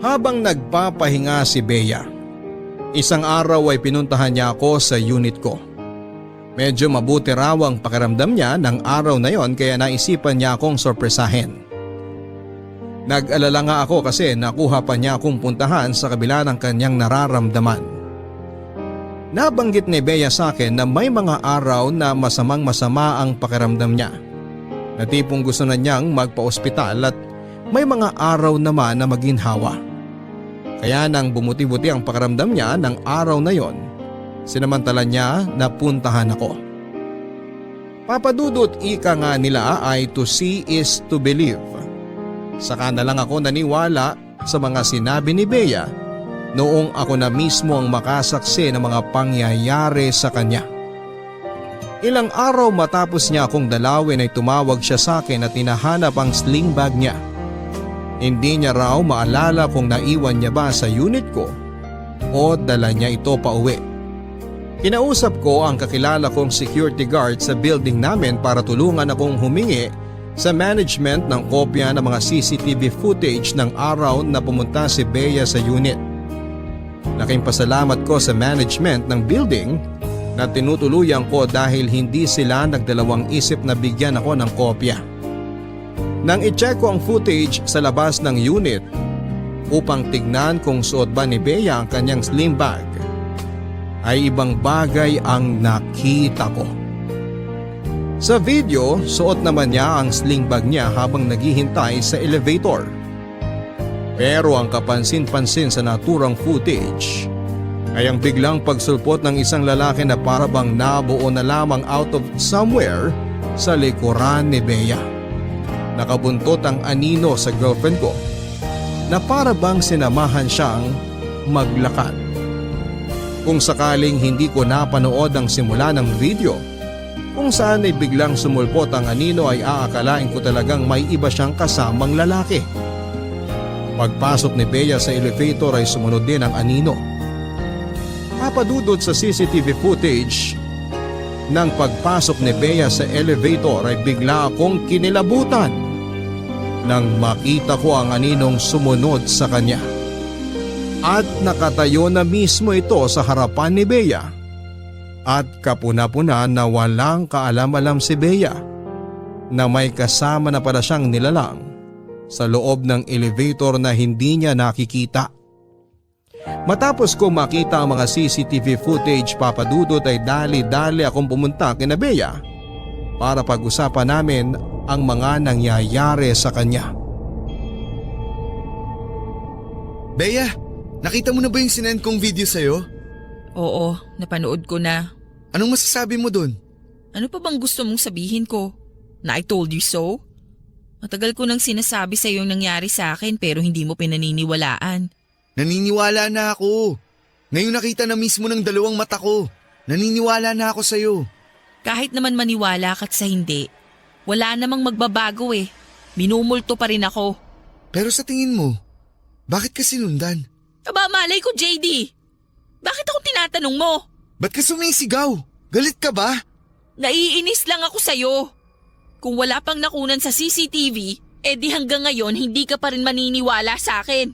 Habang nagpapahinga si Bea, isang araw ay pinuntahan niya ako sa unit ko. Medyo mabuti raw ang pakiramdam niya ng araw na yon kaya naisipan niya akong sorpresahin. Nag-alala nga ako kasi nakuha pa niya akong puntahan sa kabila ng kanyang nararamdaman. Nabanggit ni Bea sa akin na may mga araw na masamang-masama ang pakiramdam niya. Na tipong gusto na niyang magpa-ospital at may mga araw naman na maginhawa. Kaya nang bumuti-buti ang pakiramdam niya ng araw na yon, sinamantala niya na puntahan ako. Papadudot ika nga nila ay to see is to believe. Saka na lang ako naniwala sa mga sinabi ni Bea noong ako na mismo ang makasaksi ng mga pangyayari sa kanya. Ilang araw matapos niya akong dalawin ay tumawag siya sa akin at hinahanap ang sling bag niya. Hindi niya raw maalala kung naiwan niya ba sa unit ko o dala niya ito pa uwi. Kinausap ko ang kakilala kong security guard sa building namin para tulungan akong humingi sa management ng kopya ng mga CCTV footage ng araw na pumunta si Bea sa unit. Laking pasalamat ko sa management ng building na tinutuluyan ko dahil hindi sila nagdalawang isip na bigyan ako ng kopya. Nang i-check ko ang footage sa labas ng unit upang tignan kung suot ba ni Bea ang kanyang sling bag, ay ibang bagay ang nakita ko. Sa video, suot naman niya ang sling bag niya habang naghihintay sa elevator. Pero ang kapansin-pansin sa naturang footage ay ang biglang pagsulpot ng isang lalaki na parabang nabuo na lamang out of somewhere sa likuran ni Bea. Nakabuntot ang anino sa girlfriend ko na parabang sinamahan siyang maglakad. Kung sakaling hindi ko napanood ang simula ng video, kung saan ay biglang sumulpot ang anino ay aakalain ko talagang may iba siyang kasamang lalaki. Pagpasok ni Bea sa elevator ay sumunod din ang anino. Papadudot sa CCTV footage, nang pagpasok ni Bea sa elevator ay bigla akong kinilabutan nang makita ko ang aninong sumunod sa kanya. At nakatayo na mismo ito sa harapan ni Bea. At kapuna-puna na walang kaalam-alam si Bea na may kasama na pala siyang nilalang sa loob ng elevator na hindi niya nakikita. Matapos ko makita ang mga CCTV footage, Papadudot, ay dali-dali akong pumunta kina Bea para pag-usapan namin ang mga nangyayari sa kanya. Bea, nakita mo na ba yung sinend kong video sa'yo? Oo, napanood ko na. Anong masasabi mo dun? Ano pa bang gusto mong sabihin ko? Na I told you so? Matagal ko nang sinasabi sa yung nangyari sa akin pero hindi mo pinaniniwalaan. Naniniwala na ako. Ngayon nakita na mismo ng dalawang mata ko. Naniniwala na ako sa'yo. Kahit naman maniwala ka't sa hindi, wala namang magbabago eh. Minumulto pa rin ako. Pero sa tingin mo, bakit ka sinundan? Aba, malay ko, JD. Bakit ako tinatanong mo? Ba't ka sumisigaw? Galit ka ba? Naiinis lang ako sa'yo. Kung wala pang nakunan sa CCTV, di hanggang ngayon hindi ka pa rin maniniwala sa akin.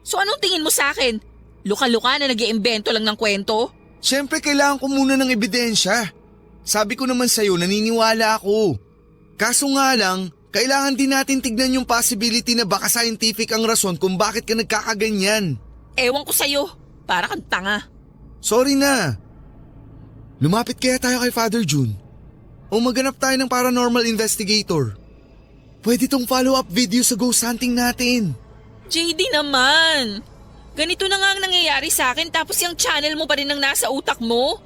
So anong tingin mo sa akin? Luka-luka na nag-iimbento lang ng kwento? Siyempre kailangan ko muna ng ebidensya. Sabi ko naman sa'yo, naniniwala ako. Kaso nga lang, kailangan din natin tignan yung possibility na baka scientific ang rason kung bakit ka nagkakaganyan. Ewan ko sa'yo, para kang tanga. Sorry na. Lumapit kaya tayo kay Father June? O maghanap tayo ng paranormal investigator? Pwede tong follow-up video sa ghost hunting natin. JD naman! Ganito na nga ang nangyayari sa akin tapos yung channel mo pa rin ang nasa utak mo?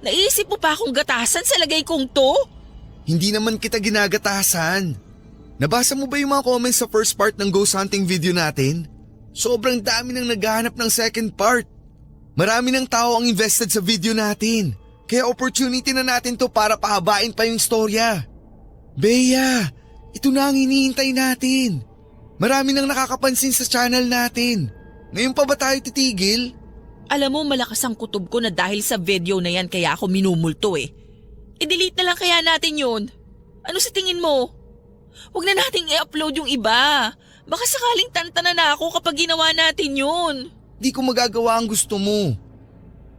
Naisip mo pa akong gatasan sa lagay kong to? Hindi naman kita ginagatasan. Nabasa mo ba yung mga comments sa first part ng ghost hunting video natin? Sobrang dami nang naghahanap ng second part. Marami ng tao ang invested sa video natin. Kaya opportunity na natin to para pahabain pa yung istorya. Bea, ito na ang hinihintay natin. Marami nang nakakapansin sa channel natin. Ngayon pa ba tayo titigil? Alam mo, malakas ang kutob ko na dahil sa video na yan kaya ako minumulto eh. I-delete na lang kaya natin yun. Ano sa tingin mo? Huwag na nating i-upload yung iba. Baka sakaling tantanan na ako kapag ginawa natin yun. Di ko magagawa ang gusto mo.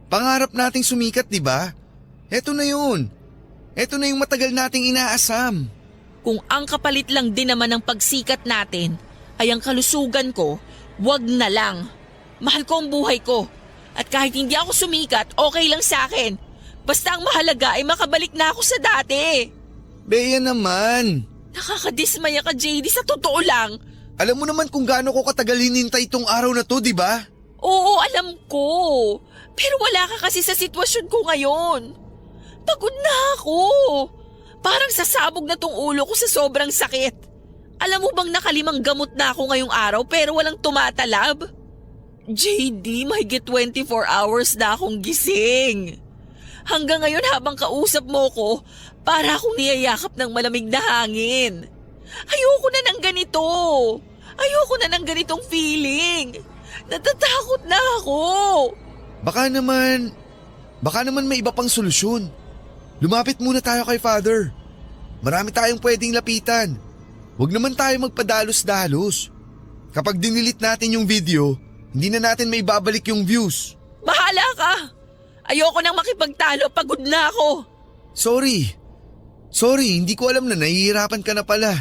Pangarap nating sumikat, di ba? Eto na yun. Eto na yung matagal nating inaasam. Kung ang kapalit lang din naman ng pagsikat natin ay ang kalusugan ko, wag na lang. Mahal ko ang buhay ko. At kahit hindi ako sumikat, okay lang sa akin. Basta ang mahalaga ay makabalik na ako sa dati. Bea naman. Nakakadismaya ka, JD, sa totoo lang. Alam mo naman kung gaano ko katagal hinintay itong araw na to, di ba? Oo, alam ko. Pero wala ka kasi sa sitwasyon ko ngayon. Pagod na ako. Parang sasabog na tong ulo ko sa sobrang sakit. Alam mo bang nakalimang gamot na ako ngayong araw pero walang tumatalab? JD, mahigit 24 hours na akong gising. Hanggang ngayon habang kausap mo ko, para akong niyayakap ng malamig na hangin. Ayoko na ng ganito. Ayoko na ng ganitong feeling. Natatakot na ako. Baka naman may iba pang solusyon. Lumapit muna tayo kay Father. Marami tayong pwedeng lapitan. Huwag naman tayo magpadalos-dalos. Kapag dinilit natin yung video, hindi na natin may babalik yung views. Bahala ka. Ayoko nang makipagtalo, pagod na ako. Sorry, hindi ko alam na nahihirapan ka na pala.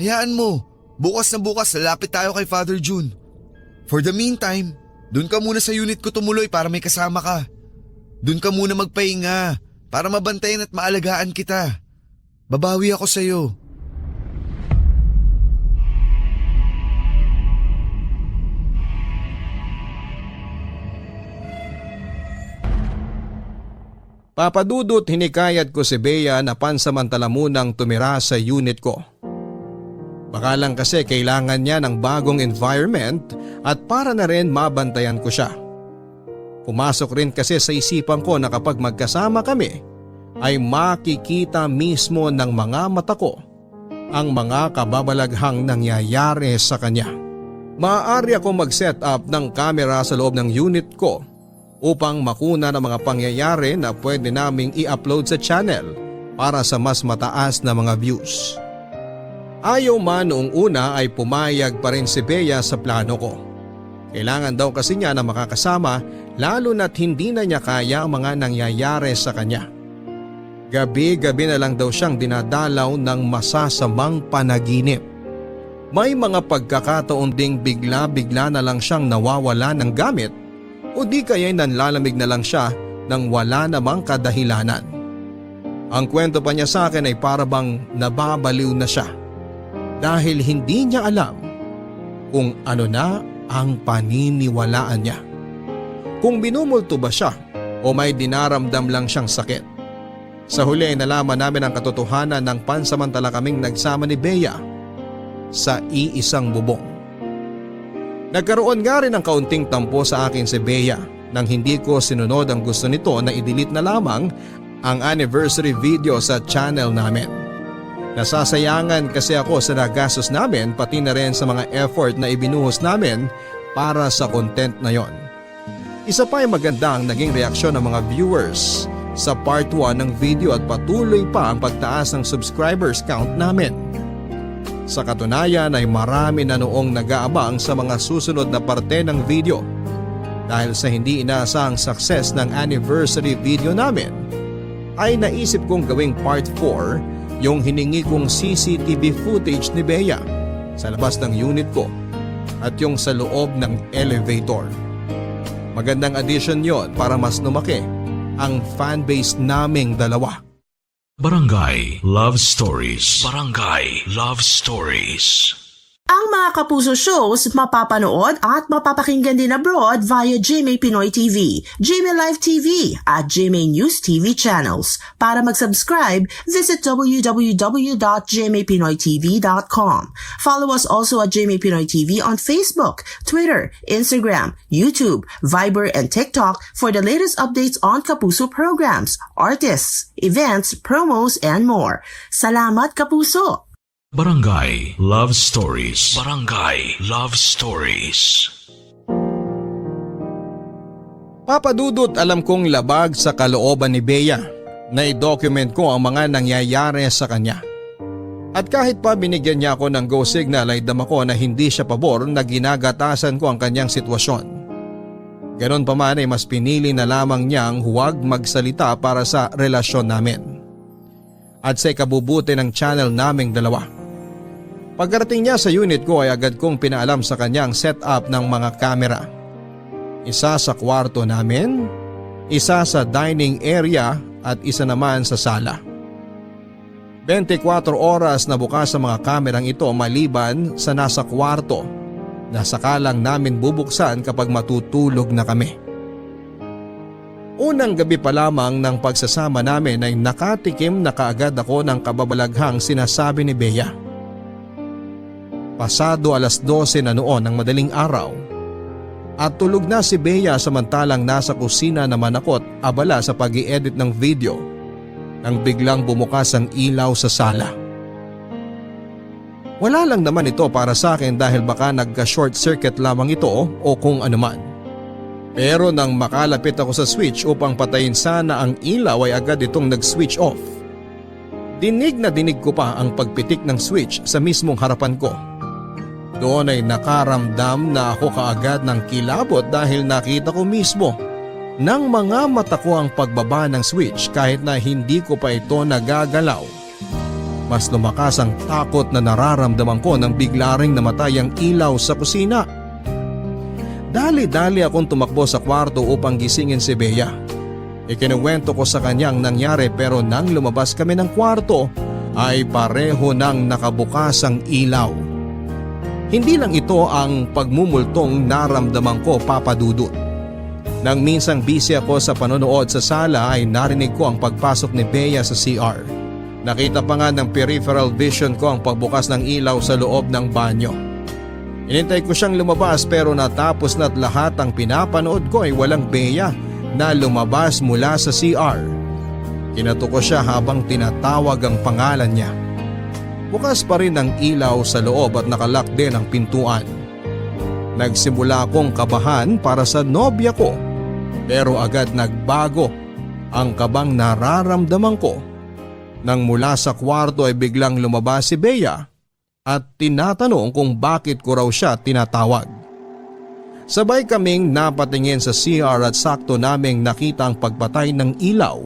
Hayaan mo, bukas na bukas lalapit tayo kay Father June. For the meantime, dun ka muna sa unit ko tumuloy para may kasama ka. Dun ka muna magpahinga para mabantayan at maalagaan kita. Babawi ako sa'yo. Papadudot hinikayat ko si Bea na pansamantala munang tumira sa unit ko. Baka lang kasi kailangan niya ng bagong environment at para na rin mabantayan ko siya. Pumasok rin kasi sa isipan ko na kapag magkasama kami ay makikita mismo ng mga mata ko ang mga kababalaghang nangyayari sa kanya. Maaari ako mag-set up ng camera sa loob ng unit ko upang makuna ng mga pangyayari na pwede naming i-upload sa channel para sa mas mataas na mga views. Ayaw man noong una ay pumayag pa rin si Bea sa plano ko. Kailangan daw kasi niya na makakasama lalo na't hindi na niya kaya ang mga nangyayari sa kanya. Gabi-gabi na lang daw siyang dinadalaw ng masasamang panaginip. May mga pagkakataon ding bigla-bigla na lang siyang nawawala ng gamit o di kaya'y nanlalamig na lang siya nang wala namang kadahilanan. Ang kwento pa niya sa akin ay parabang nababaliw na siya dahil hindi niya alam kung ano na ang paniniwalaan niya. Kung binumulto ba siya o may dinaramdam lang siyang sakit. Sa huli ay nalaman namin ang katotohanan ng pansamantala kaming nagsama ni Bea sa iisang bubong. Nagkaroon nga rin ng kaunting tampo sa akin si Bea nang hindi ko sinunod ang gusto nito na i-delete na lamang ang anniversary video sa channel namin. Nasasayangan kasi ako sa nagastos namin pati na rin sa mga effort na ibinuhos namin para sa content na yon. Isa pa ay maganda ang naging reaksyon ng mga viewers sa part 1 ng video at patuloy pa ang pagtaas ng subscribers count namin. Sa katunayan ay marami na noong nag-aabang sa mga susunod na parte ng video. Dahil sa hindi inaasahang success ng anniversary video namin, ay naisip kong gawing part 4 yung hiningi kong CCTV footage ni Bea sa labas ng unit ko at yung sa loob ng elevator. Magandang addition yon para mas lumaki ang fanbase naming dalawa. Barangay Love Stories. Barangay Love Stories. Ang mga Kapuso shows mapapanood at mapapakinggan din abroad via GMA Pinoy TV, GMA Live TV at GMA News TV channels. Para mag-subscribe, visit www.gmapinoytv.com. Follow us also at GMA Pinoy TV on Facebook, Twitter, Instagram, YouTube, Viber, and TikTok for the latest updates on Kapuso programs, artists, events, promos, and more. Salamat, Kapuso! Barangay Love Stories. Barangay Love Stories. Papa Dudut, alam kong labag sa kalooban ni Bea na i-document ko ang mga nangyayari sa kanya. At kahit pa binigyan niya ako ng go signal ay dama ko na hindi siya pabor na ginagatasan ko ang kanyang sitwasyon. Ganon pa man ay mas pinili na lamang niyang huwag magsalita para sa relasyon namin. At sa ikabubuti ng channel naming dalawa. Pagkarating niya sa unit ko ay agad kong pinaalam sa kanyang setup ng mga kamera. Isa sa kwarto namin, isa sa dining area at isa naman sa sala. 24 oras na bukas sa mga kamerang ito maliban sa nasa kwarto na sakalang namin bubuksan kapag matutulog na kami. Unang gabi pa lamang ng pagsasama namin ay nakatikim na kaagad ako ng kababalaghang sinasabi ni Bea. Pasado 12:00 na noon ng madaling araw at tulog na si Bea samantalang nasa kusina naman ako at abala sa pag-i-edit ng video nang biglang bumukas ang ilaw sa sala. Wala lang naman ito para sa akin dahil baka nagka-short circuit lamang ito o kung anuman. Pero nang makalapit ako sa switch upang patayin sana ang ilaw ay agad itong nag-switch off. Dinig na dinig ko pa ang pagpitik ng switch sa mismong harapan ko. Doon ay nakaramdam na ako kaagad ng kilabot dahil nakita ko mismo ng mga mata ko ang pagbaba ng switch kahit na hindi ko pa ito nagagalaw. Mas lumakas ang takot na nararamdaman ko nang bigla ring namatay ang ilaw sa kusina. Dali-dali akong tumakbo sa kwarto upang gisingin si Bea. Ikinuwento ko sa kanyang nangyari pero nang lumabas kami ng kwarto ay pareho nang nakabukas ang ilaw. Hindi lang ito ang pagmumultong naramdaman ko, Papa Dudut. Nang minsang busy ako sa panonood sa sala ay narinig ko ang pagpasok ni Bea sa CR. Nakita pa nga ng peripheral vision ko ang pagbukas ng ilaw sa loob ng banyo. Inintay ko siyang lumabas pero natapos na't lahat ang pinapanood ko ay walang Bea na lumabas mula sa CR. Kinato ko siya habang tinatawag ang pangalan niya. Bukas pa rin ang ilaw sa loob at nakalock din ang pintuan. Nagsimula akong kabahan para sa nobya ko pero agad nagbago ang kabang nararamdaman ko nang mula sa kwarto ay biglang lumabas si Bea at tinatanong kung bakit ko raw siya tinatawag. Sabay kaming napatingin sa CR at sakto naming nakita ang pagpatay ng ilaw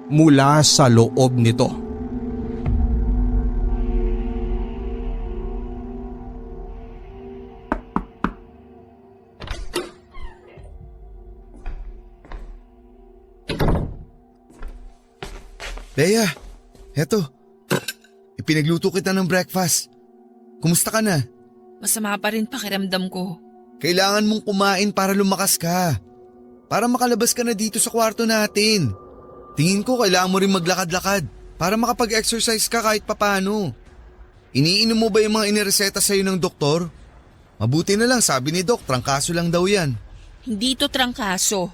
mula sa loob nito. Bea, eto. Ipinagluto kita ng breakfast. Kumusta ka na? Masama pa rin pakiramdam ko. Kailangan mong kumain para lumakas ka. Para makalabas ka na dito sa kwarto natin. Tingin ko kailangan mo rin maglakad-lakad para makapag-exercise ka kahit papano. Iniinom mo ba yung mga inireseta sa'yo ng doktor? Mabuti na lang, sabi ni Doc, trangkaso lang daw yan. Hindi to trangkaso.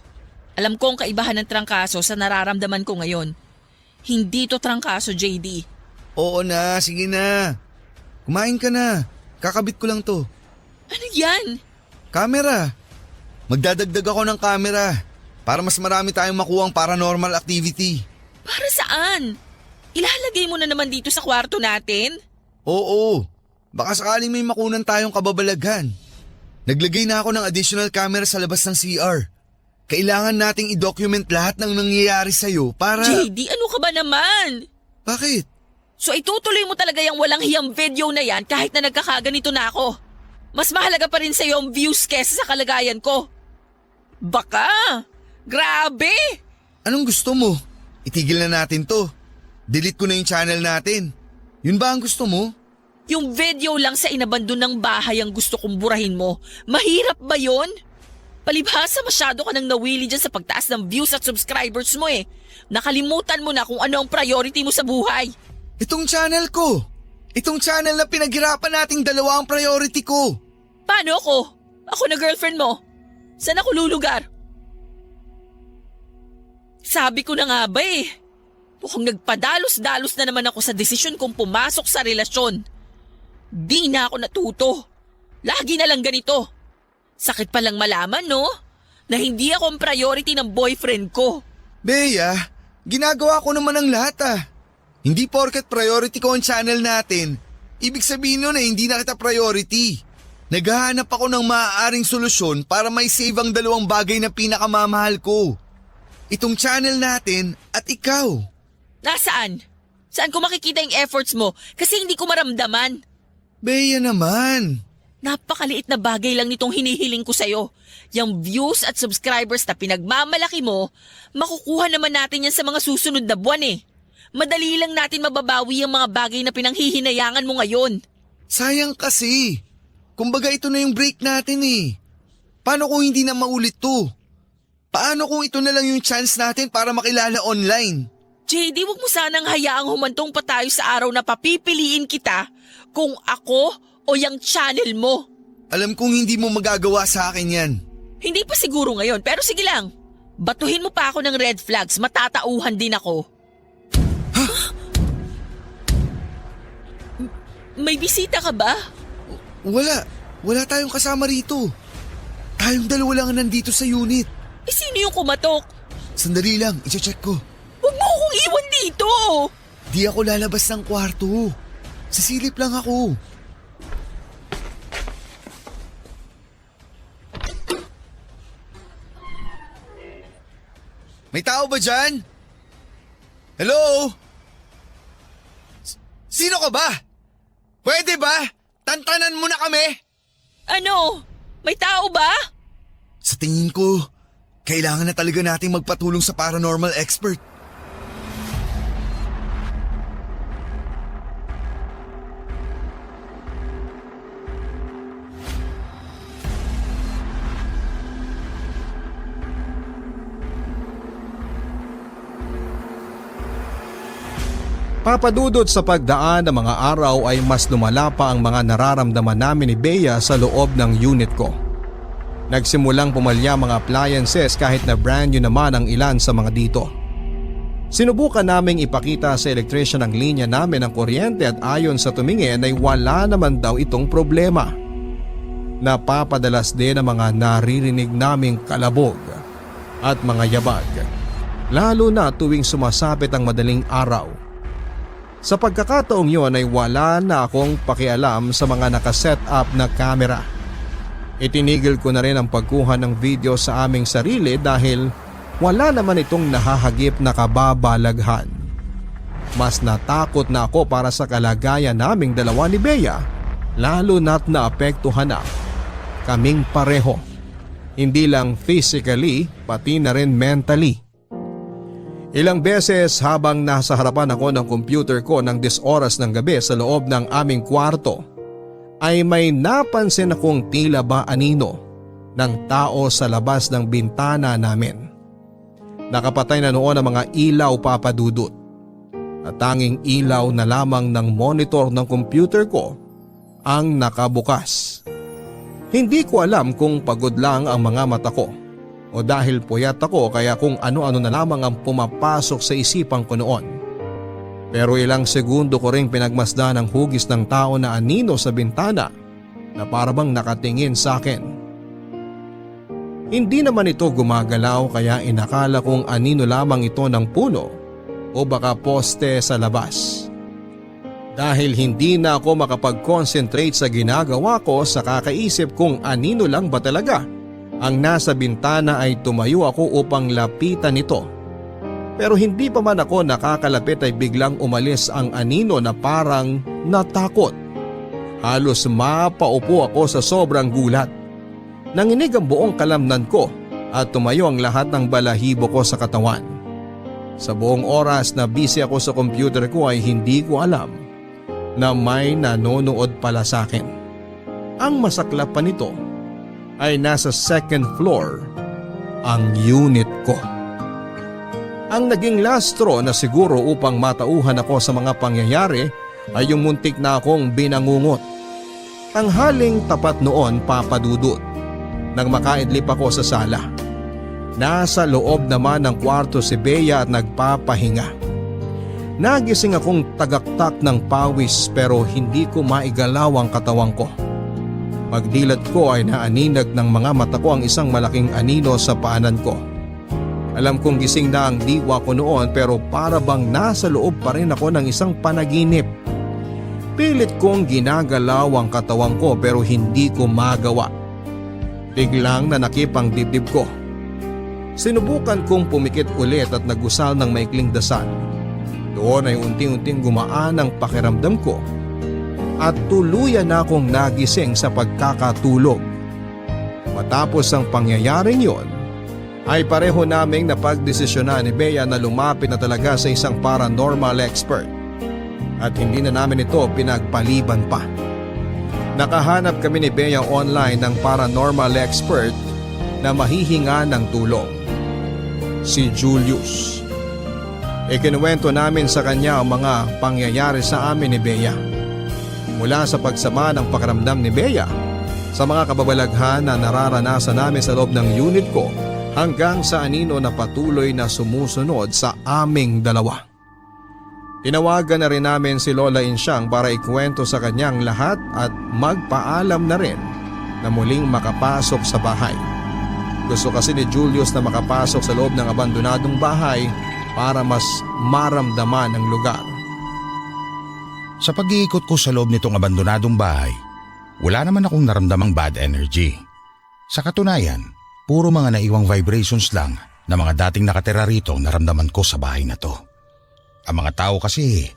Alam ko ang kaibahan ng trangkaso sa nararamdaman ko ngayon. Hindi to trangkaso, JD. Oo na, sige na. Kumain ka na. Kakabit ko lang to. Ano yan? Camera. Magdadagdag ako ng camera para mas marami tayong makuhang paranormal activity. Para saan? Ilalagay mo na naman dito sa kwarto natin? Oo. Baka sakaling may makunan tayong kababalaghan. Naglagay na ako ng additional camera sa labas ng CR. Kailangan nating i-document lahat ng nangyayari sa'yo para… JD, ano ka ba naman? Bakit? So itutuloy mo talaga yung walang hiyang video na yan kahit na nagkakaganito na ako? Mas mahalaga pa rin sa'yo ang views kesa sa kalagayan ko. Baka! Grabe! Anong gusto mo? Itigil na natin to. Delete ko na yung channel natin. Yun ba ang gusto mo? Yung video lang sa inabandon ng bahay ang gusto kong burahin mo. Mahirap ba yon? Palibhasa masyado ka nang nawili dyan sa pagtaas ng views at subscribers mo eh. Nakalimutan mo na kung ano ang priority mo sa buhay. Itong channel ko. Itong channel na pinaghirapan nating dalawa ang priority ko. Paano ako? Ako na girlfriend mo. Saan ako lulugar? Sabi ko na nga ba eh. Mukhang nagpadalos-dalos na naman ako sa desisyon kong pumasok sa relasyon. Di na ako natuto. Lagi na lang ganito. Sakit palang malaman, no? Na hindi ako ang priority ng boyfriend ko. Bea, ginagawa ko naman ang lahat ah. Hindi porket priority ko ang channel natin, ibig sabihin nun na hindi na kita priority. Naghahanap ako ng maaaring solusyon para may save ang dalawang bagay na pinakamamahal ko. Itong channel natin at ikaw. Nasaan? Saan ko makikita yung efforts mo? Kasi hindi ko maramdaman. Bea naman. Napakaliit na bagay lang nitong hinihiling ko sa'yo. Yung views at subscribers na pinagmamalaki mo, makukuha naman natin yan sa mga susunod na buwan eh. Madali lang natin mababawi ang mga bagay na pinanghihinayangan mo ngayon. Sayang kasi. Kumbaga ito na yung break natin eh. Paano kung hindi na maulit to? Paano kung ito na lang yung chance natin para makilala online? JD, wag mo sanang hayaang humantong pa tayo sa araw na papipiliin kita kung ako o yung channel mo. Alam kong hindi mo magagawa sa akin yan. Hindi pa siguro ngayon, pero sige lang. Batuhin mo pa ako ng red flags, matatauhan din ako. May bisita ka ba? Wala tayong kasama rito. Tayong dalawa lang ang nandito sa unit. Eh sino yung kumatok? Sandali lang, i-check ko. Huwag mo akong iwan dito. Di ako lalabas ng kwarto. Sisilip lang ako. May tao ba dyan? Hello? Sino ka ba? Pwede ba? Tantanan mo na kami? Ano? May tao ba? Sa tingin ko, kailangan na talaga nating magpatulong sa paranormal expert. Papadudot sa pagdaan ng mga araw ay mas lumala pa ang mga nararamdaman namin ni Bea sa loob ng unit ko. Nagsimulang pumalya mga appliances kahit na brand new naman ang ilan sa mga dito. Sinubukan naming ipakita sa electrician ang linya namin ng kuryente at ayon sa tumingin ay wala naman daw itong problema. Napapadalas din ang mga naririnig naming kalabog at mga yabag, lalo na tuwing sumasapit ang madaling araw. Sa pagkakataong yon ay wala na akong pakialam sa mga nakaset up na kamera. Itinigil ko na rin ang pagkuha ng video sa aming sarili dahil wala naman itong nahahagip na kababalaghan. Mas natakot na ako para sa kalagayan naming dalawa ni Bea, lalo na't naapektuhan na kaming pareho. Hindi lang physically, pati na rin mentally. Ilang beses habang nasa harapan ako ng computer ko ng 10 oras ng gabi sa loob ng aming kwarto ay may napansin akong tila ba anino ng tao sa labas ng bintana namin. Nakapatay na noon ang mga ilaw papadudot at tanging ilaw na lamang ng monitor ng computer ko ang nakabukas. Hindi ko alam kung pagod lang ang mga mata ko o dahil puyat ako kaya kung ano-ano na lamang ang pumapasok sa isipan ko noon. Pero ilang segundo ko ring pinagmasdan ang hugis ng tao na anino sa bintana na parabang nakatingin sa akin. Hindi naman ito gumagalaw kaya inakala kong anino lamang ito ng puno o baka poste sa labas. Dahil hindi na ako makapag-concentrate sa ginagawa ko sa kakaisip kung anino lang ba talaga ang nasa bintana ay tumayo ako upang lapitan ito. Pero hindi pa man ako nakakalapit ay biglang umalis ang anino na parang natakot. Halos mapaupo ako sa sobrang gulat. Nanginig ang buong kalamnan ko at tumayo ang lahat ng balahibo ko sa katawan. Sa buong oras na busy ako sa computer ko ay hindi ko alam na may nanonood pala sa akin. Ang masaklap pa nito ay nasa second floor ang unit ko. Ang naging last straw na siguro upang matauhan ako sa mga pangyayari ay yung muntik na akong binangungot. Tanghaling tapat noon, Papa Dudut, nang makaidlip ako sa sala. Nasa loob naman ng kwarto si Bea at nagpapahinga. Nagising akong tagaktak ng pawis pero hindi ko maigalaw ang katawan ko. Pagdilat ko ay naaninag ng mga mata ko ang isang malaking anino sa paanan ko. Alam kong gising na ang diwa ko noon pero para bang nasa loob pa rin ako ng isang panaginip. Pilit kong ginagalaw ang katawan ko pero hindi ko magawa. Biglang nanakip ang dibdib ko. Sinubukan kong pumikit ulit at nagusal ng maikling dasal. Doon ay unti-unting gumaan ang pakiramdam ko at tuluyan na akong nagising sa pagkakatulog. Matapos ang pangyayaring yon, ay pareho naming napagdesisyonan ni Bea na lumapit na talaga sa isang paranormal expert. At hindi na namin ito pinagpaliban pa. Nakahanap kami ni Bea online ng paranormal expert na mahihinga ng tulong. Si Julius. Ikinuwento namin sa kanya ang mga pangyayari sa amin ni Bea. Mula sa pagsama ng pakiramdam ni Bea, sa mga kababalaghan na nararanasan namin sa loob ng unit ko hanggang sa anino na patuloy na sumusunod sa aming dalawa. Tinawagan na rin namin si Lola Insyang para ikwento sa kanyang lahat at magpaalam na rin na muling makapasok sa bahay. Gusto kasi ni Julius na makapasok sa loob ng abandonadong bahay para mas maramdaman ang lugar. Sa pag-iikot ko sa loob nitong abandonadong bahay, wala naman akong naramdamang bad energy. Sa katunayan, puro mga naiwang vibrations lang na mga dating nakatira rito ang naramdaman ko sa bahay na to. Ang mga tao kasi,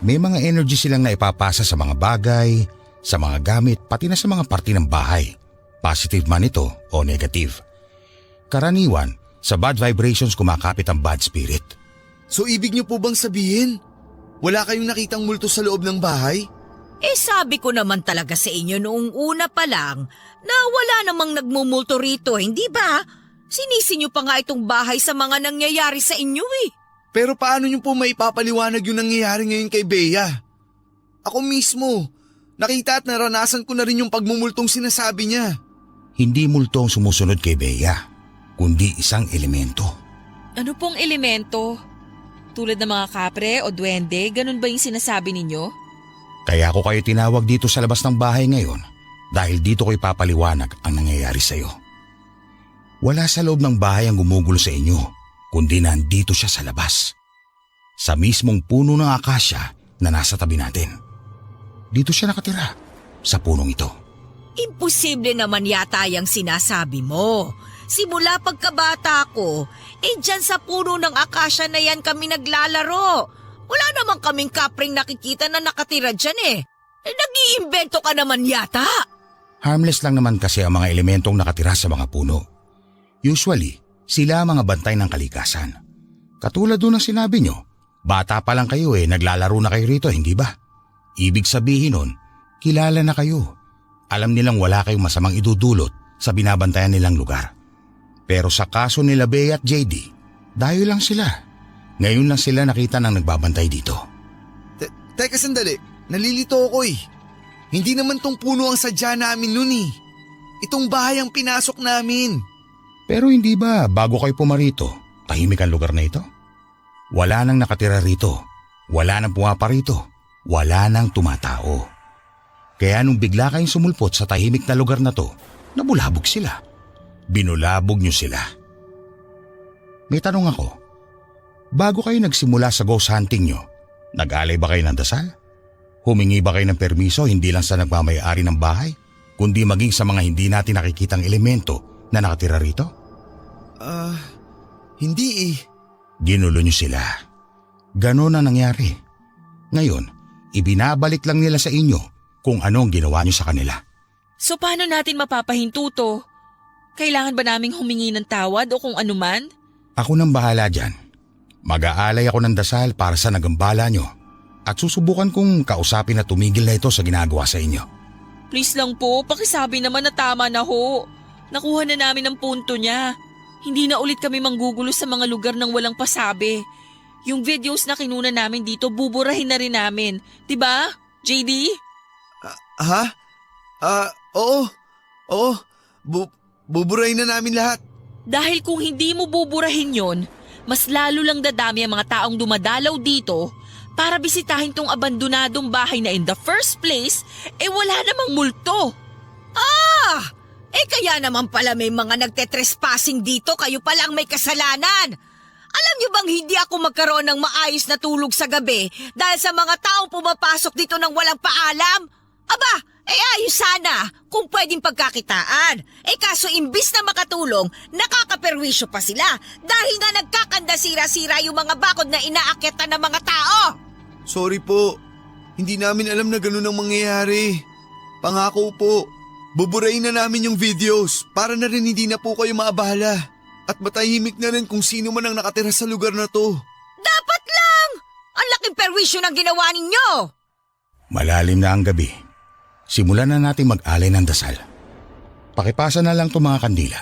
may mga energy silang naipapasa sa mga bagay, sa mga gamit, pati na sa mga parte ng bahay. Positive man ito o negative. Karaniwan, sa bad vibrations kumakapit ang bad spirit. So ibig niyo po bang sabihin, wala kayong nakitang multo sa loob ng bahay? Sabi ko naman talaga sa inyo noong una pa lang na wala namang nagmumulto rito, hindi ba? Sinisi niyo pa nga itong bahay sa mga nangyayari sa inyo eh. Pero paano niyo po maipapaliwanag yung nangyayari ngayon kay Bea? Ako mismo, nakita at naranasan ko na rin yung pagmumultong sinasabi niya. Hindi multo ang sumusunod kay Bea, kundi isang elemento. Ano pong elemento? Tulad ng mga kapre o duwende, ganun ba yung sinasabi ninyo? Kaya ako kayo tinawag dito sa labas ng bahay ngayon dahil dito ko ipapaliwanag ang nangyayari sa iyo. Wala sa loob ng bahay ang gumugulo sa inyo, kundi nandito siya sa labas. Sa mismong puno ng akasya na nasa tabi natin. Dito siya nakatira, sa punong ito. Imposible naman yata yung sinasabi mo. Simula pagkabata ko, dyan sa puno ng akasya na yan kami naglalaro. Wala naman kaming kapring nakikita na nakatira dyan eh. Nag-iimbento ka naman yata. Harmless lang naman kasi ang mga elementong nakatira sa mga puno. Usually, sila ang mga bantay ng kalikasan. Katulad doon ng sinabi nyo, bata pa lang kayo naglalaro na kayo rito, hindi ba? Ibig sabihin nun, kilala na kayo. Alam nilang wala kayong masamang idudulot sa binabantayan nilang lugar. Pero sa kaso nila Bea at JD, dayo lang sila. Ngayon lang sila nakita ng nagbabantay dito. Teka sandali, nalilito ako eh. Hindi naman tong puno ang sadya namin nun eh. Itong bahay ang pinasok namin. Pero hindi ba bago kayo pumarito, tahimik ang lugar na ito? Wala nang nakatira rito, wala nang pumapa rito, wala nang tumatao. Kaya nung bigla kayong sumulpot sa tahimik na lugar na to, nabulabog sila. Binulabog niyo sila. May tanong ako, bago kayo nagsimula sa ghost hunting niyo, nag-alay ba kayo ng dasal? Humingi ba kayo ng permiso hindi lang sa nagmamayari ng bahay, kundi maging sa mga hindi natin nakikitang elemento na nakatira rito? Hindi eh. Ginulo niyo sila. Ganon ang nangyari. Ngayon, ibinabalik lang nila sa inyo kung anong ginawa niyo sa kanila. So paano natin mapapahinto to? Kailangan ba naming humingi ng tawad o kung anuman? Ako nang bahala dyan. Mag-aalay ako ng dasal para sa nagambala nyo at susubukan kong kausapin na tumigil na ito sa ginagawa sa inyo. Please lang po, pakisabi naman na tama na ho. Nakuha na namin ang punto niya. Hindi na ulit kami manggugulo sa mga lugar ng walang pasabi. Yung videos na kinuna namin dito, buburahin na rin namin. Diba, JD? Ha? Oo. Oo. Buburahin na namin lahat. Dahil kung hindi mo buburahin yon, mas lalo lang dadami ang mga taong dumadalaw dito para bisitahin tong abandonadong bahay na in the first place, wala namang multo. Kaya naman pala may mga nagtetrespassing dito, kayo palang may kasalanan. Alam niyo bang hindi ako magkaroon ng maayos na tulog sa gabi dahil sa mga taong pumapasok dito ng walang paalam? Aba, ayos sana kung pwedeng pagkakitaan. Kaso imbis na makatulong, nakakaperwisyo pa sila dahil nga nagkakandasira-sira yung mga bakod na inaakyatan ng mga tao. Sorry po. Hindi namin alam na ganun ang mangyayari. Pangako po. Buburahin na namin yung videos para na rin hindi na po kayo maabala. At matahimik na rin kung sino man ang nakatira sa lugar na to. Dapat lang! Ang laking perwisyo ng ginawa ninyo! Malalim na ang gabi. Simulan na natin mag-alay ng dasal. Pakipasa na lang itong mga kandila.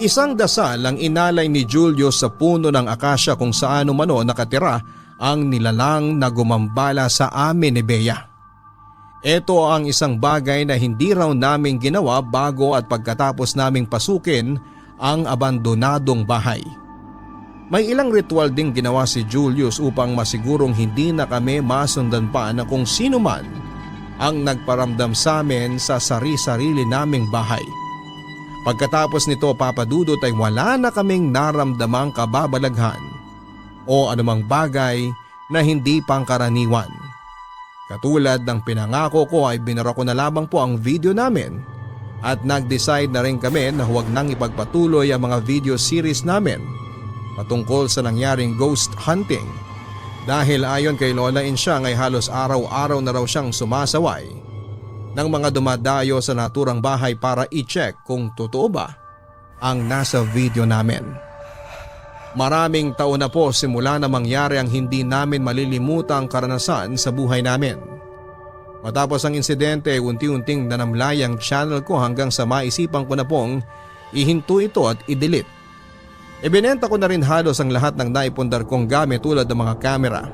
Isang dasal ang inalay ni Julio sa puno ng akasya kung saan umano nakatira ang nilalang na gumambala sa amin ni Bea. Ito ang isang bagay na hindi raw naming ginawa bago at pagkatapos naming pasukin ang abandonadong bahay. May ilang ritual ding ginawa si Julius upang masigurong hindi na kami masundan pa na kung sino man ang nagparamdam sa amin sa sari-sarili naming bahay. Pagkatapos nito, Papa Dudut, ay wala na kaming naramdamang kababalaghan o anumang bagay na hindi pangkaraniwan. Katulad ng pinangako ko ay binara ko na lamang po ang video namin at nag-decide na rin kami na huwag nang ipagpatuloy ang mga video series namin patungkol sa nangyaring ghost hunting dahil ayon kay Lola Insyang ay halos araw-araw na raw siyang sumasaway ng mga dumadayo sa naturang bahay para i-check kung totoo ba ang nasa video namin. Maraming taon na po simula na mangyari ang hindi namin malilimutang karanasan sa buhay namin. Matapos ang insidente, unti-unting nanamlay ang channel ko hanggang sa maisipan ko na pong ihinto ito at i-delete. Ibinenta ko na rin halos ang lahat ng naipundar kong gamit tulad ng mga camera,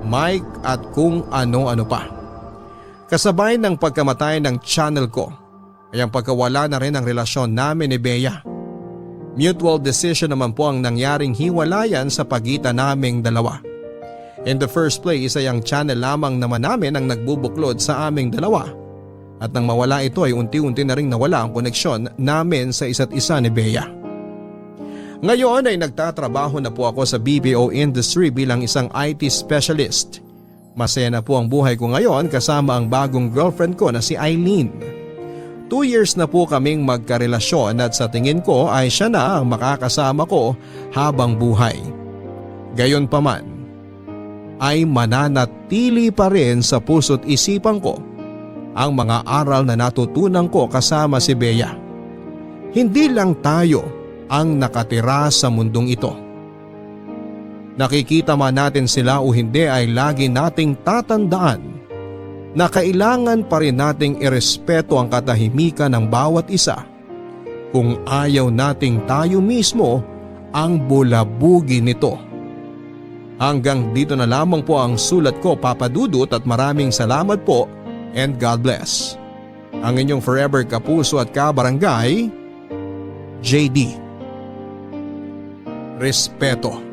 mic at kung ano-ano pa. Kasabay ng pagkamatay ng channel ko ay ang pagkawala na rin ang relasyon namin ni Bea. Mutual decision naman po ang nangyaring hiwalayan sa pagitan naming dalawa. In the first place ay ang channel lamang naman namin ang nagbubuklod sa aming dalawa. At nang mawala ito ay unti-unti na rin nawala ang koneksyon namin sa isa't isa ni Bea. Ngayon ay nagtatrabaho na po ako sa BPO industry bilang isang IT specialist. Masaya na po ang buhay ko ngayon kasama ang bagong girlfriend ko na si Eileen. 2 years na po kaming magkarelasyon at sa tingin ko ay siya na ang makakasama ko habang buhay. Gayunpaman, ay mananatili pa rin sa puso't isipan ko ang mga aral na natutunan ko kasama si Bea. Hindi lang tayo ang nakatira sa mundong ito. Nakikita man natin sila o hindi ay lagi nating tatandaan na kailangan pa rin nating irespeto ang katahimikan ng bawat isa kung ayaw nating tayo mismo ang bulabugi nito. Hanggang dito na lamang po ang sulat ko, Papa Dudut, at maraming salamat po and God bless. Ang inyong forever kapuso at kabarangay, JD. Respeto.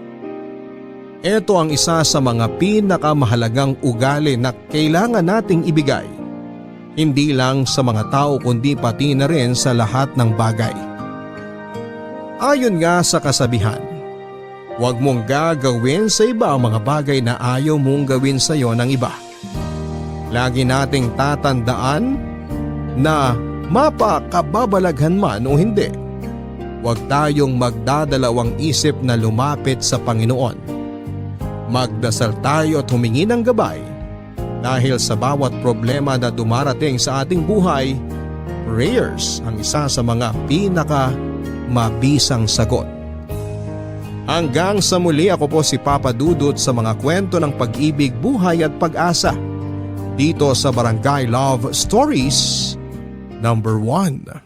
Ito ang isa sa mga pinakamahalagang ugali na kailangan nating ibigay. Hindi lang sa mga tao kundi pati na rin sa lahat ng bagay. Ayon nga sa kasabihan, huwag mong gagawin sa iba ang mga bagay na ayaw mong gawin sa iyo ng iba. Lagi nating tatandaan na mapakababalaghan man o hindi, huwag tayong magdadalawang isip na lumapit sa Panginoon. Magdasal tayo at humingi ng gabay dahil sa bawat problema na dumarating sa ating buhay, prayers ang isa sa mga mabisang sagot. Hanggang sa muli, ako po si Papa Dudut sa mga kwento ng pag-ibig, buhay at pag-asa dito sa Barangay Love Stories #1.